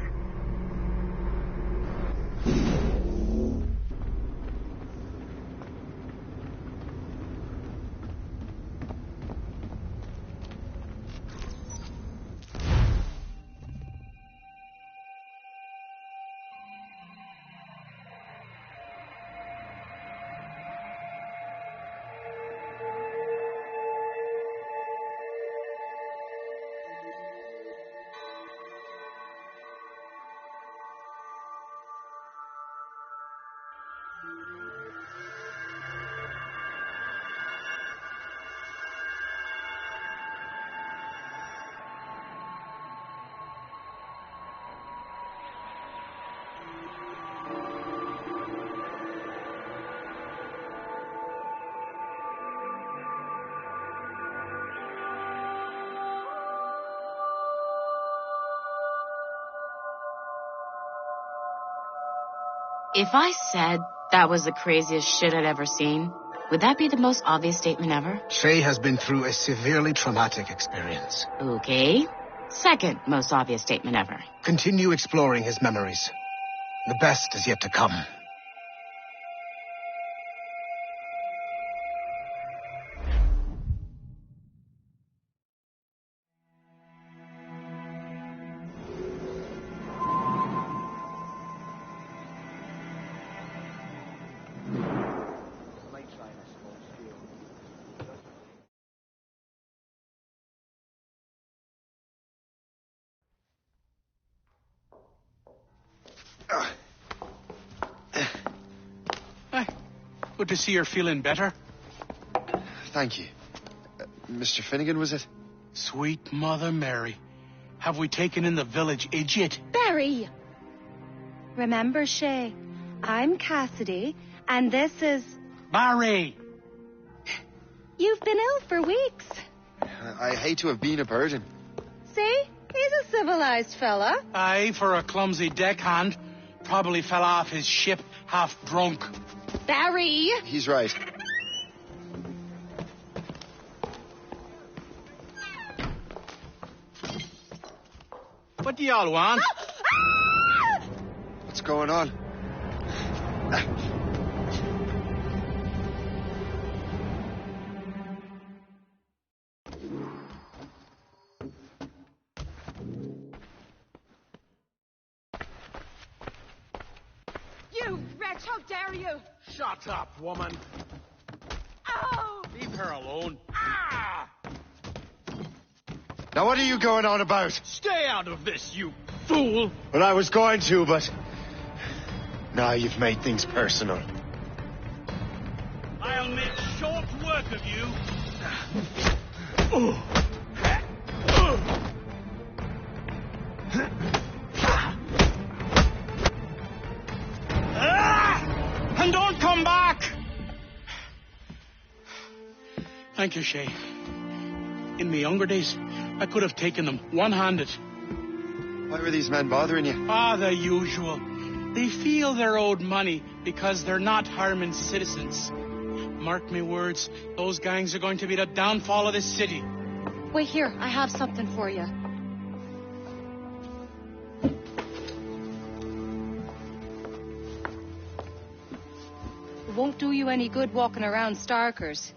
F: If I said that was the craziest shit I'd ever seen, would that be the most obvious statement ever?
D: Shay has been through a severely traumatic experience.
F: Okay. Second most obvious statement ever.
D: Continue exploring his memories. The best is yet to come.
L: Good to see you're feeling better.
B: Thank you. Mr. Finnegan, was it?
L: Sweet Mother Mary. Have we taken in the village idiot?
W: Barry! Remember, Shay, I'm Cassidy, and this is...
L: Barry!
W: You've been ill for weeks.
B: I hate to have been a burden.
W: See? He's a civilized fella.
L: Aye, for a clumsy deckhand. Probably fell off his ship half drunk.
W: Barry!
A: He's right.
R: What do y'all want?
A: What's going on?
O: You wretch, how dare you!
R: Shut up, woman.
O: Ow!
R: Leave her alone.
B: Now what are you going on about?
R: Stay out of this, you fool!
B: Well, I was going to, but... now you've made things personal.
R: I'll make short work of you. And don't come back! Thank you, Shay. In my younger days, I could have taken them one-handed.
A: Why were these men bothering you?
R: Ah, the usual. They feel they're owed money because they're not harming citizens. Mark me words, those gangs are going to be the downfall of this city.
P: Wait here, I have something for you. It won't do you any good walking around Starkers.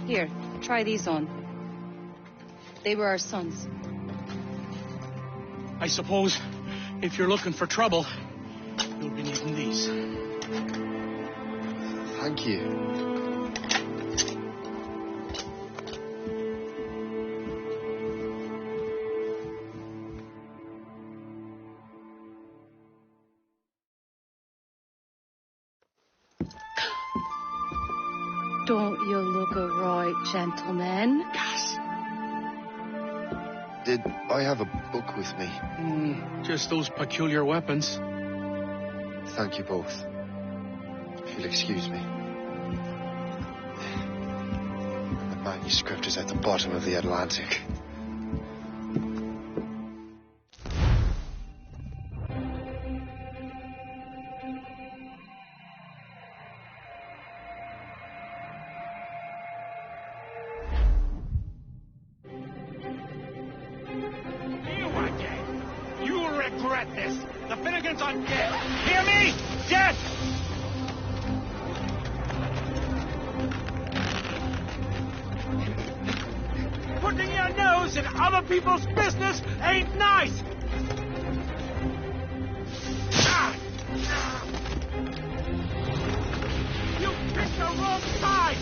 P: Here, try these on. They were our sons.
R: I suppose if you're looking for trouble, you'll be needing these.
A: Thank you.
W: Don't you look a right gentleman?
R: Yes.
A: Did I have a book with me?
R: Just those peculiar weapons.
A: Thank you both. If you'll excuse me. The manuscript is at the bottom of the Atlantic.
R: Regret this. The Finnegans are dead. Hear me? Dead! Putting your nose in other people's business ain't nice. You picked the wrong side.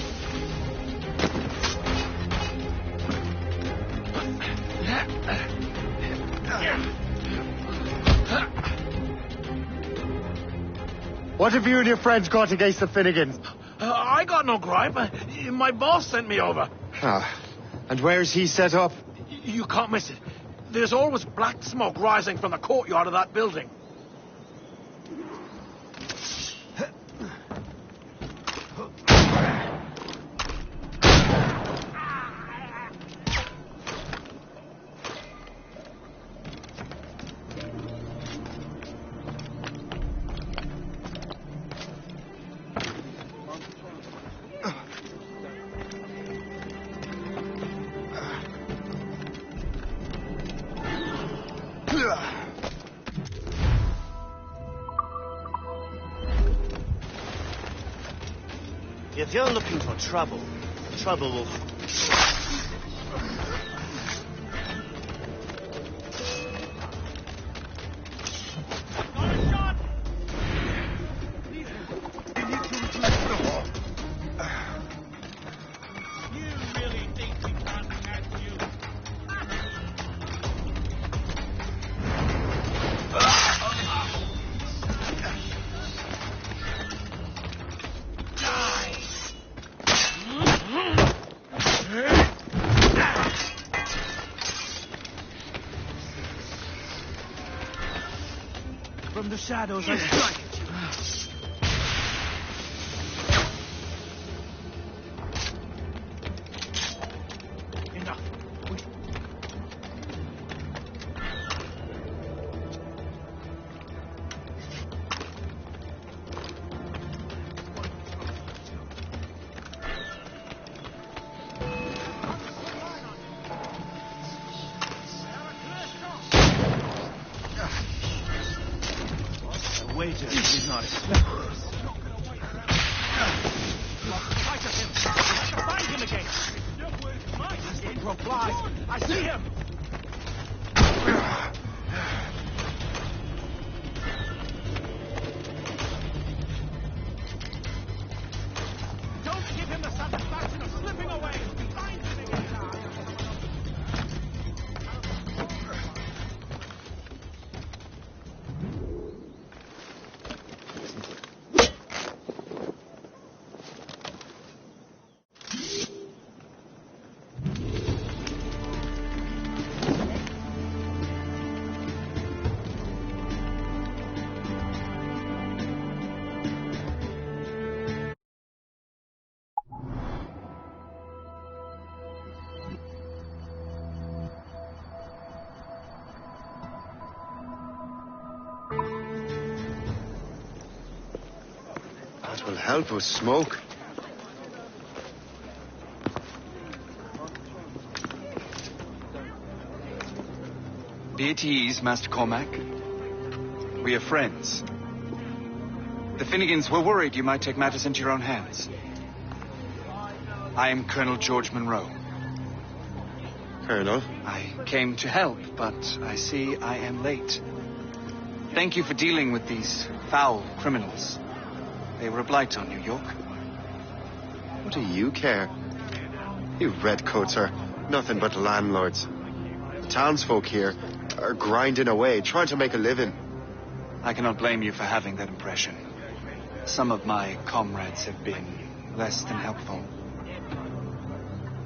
B: What have you and your friends got against the Finnegans?
R: I got no gripe. My boss sent me over.
B: Ah, and where's he set up?
R: You can't miss it. There's always black smoke rising from the courtyard of that building.
N: If you're looking for trouble, trouble will...
R: From the shadows, I strike at you. Enough.
N: I see him! Don't give him the satisfaction of slipping away! Find him again!
B: That will help with smoke.
S: Be at ease, Master Cormac. We are friends. The Finnegans were worried you might take matters into your own hands. I am Colonel George Monroe.
B: Colonel?
S: I came to help, but I see I am late. Thank you for dealing with these foul criminals. They were a blight on New York.
B: What do you care? You redcoats are nothing but landlords. The townsfolk here are grinding away, trying to make a living.
S: I cannot blame you for having that impression. Some of my comrades have been less than helpful.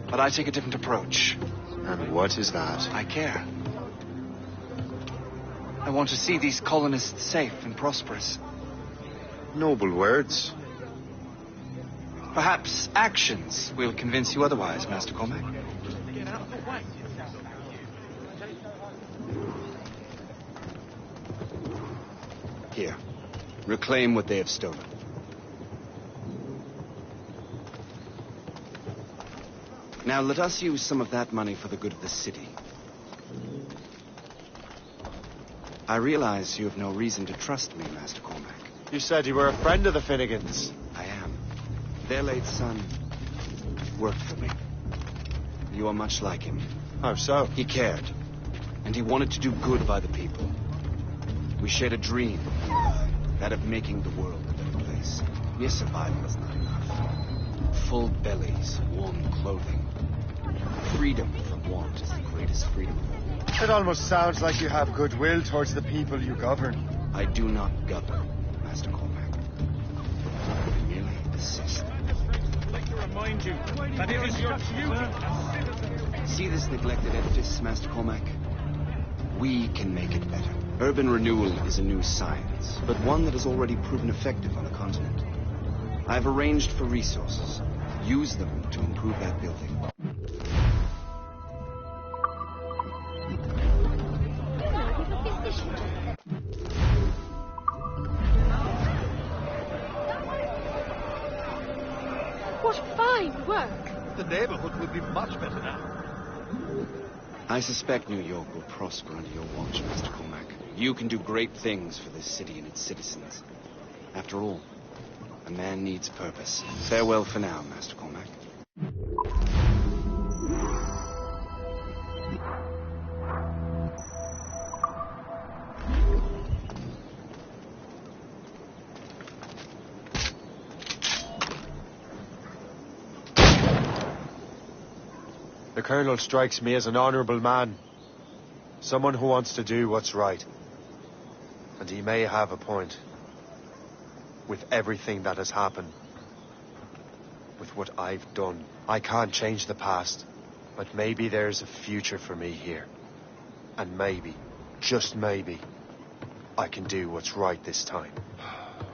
S: But I take a different approach.
B: And what is that?
S: I care. I want to see these colonists safe and prosperous.
B: Noble words.
S: Perhaps actions will convince you otherwise, Master Cormac. Here. Reclaim what they have stolen. Now let us use some of that money for the good of the city. I realize you have no reason to trust me, Master Cormac.
B: You said you were a friend of the Finnegans.
S: I am. Their late son worked for me. You are much like him.
B: How so?
S: He cared, and he wanted to do good by the people. We shared a dream, that of making the world a better place. Mere survival is not enough. Full bellies, warm clothing. Freedom from want is the greatest freedom of all.
B: It almost sounds like you have goodwill towards the people you govern.
S: I do not govern, Master Cormac. I merely assist.
N: I'd like to remind you that it is your duty.
S: See this neglected edifice, Master Cormac? We can make it better. Urban renewal is a new science, but one that has already proven effective on the continent. I have arranged for resources. Use them to improve that building.
W: What fine work!
N: The neighborhood will be much better now.
S: I suspect New York will prosper under your watch, Master Cormac. You can do great things for this city and its citizens. After all, a man needs purpose. Farewell for now, Master Cormac.
B: The Colonel strikes me as an honorable man. Someone who wants to do what's right. And he may have a point. With everything that has happened. With what I've done. I can't change the past. But maybe there's a future for me here. And maybe, just maybe, I can do what's right this time.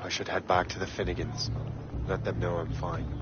B: I should head back to the Finnegans. Let them know I'm fine.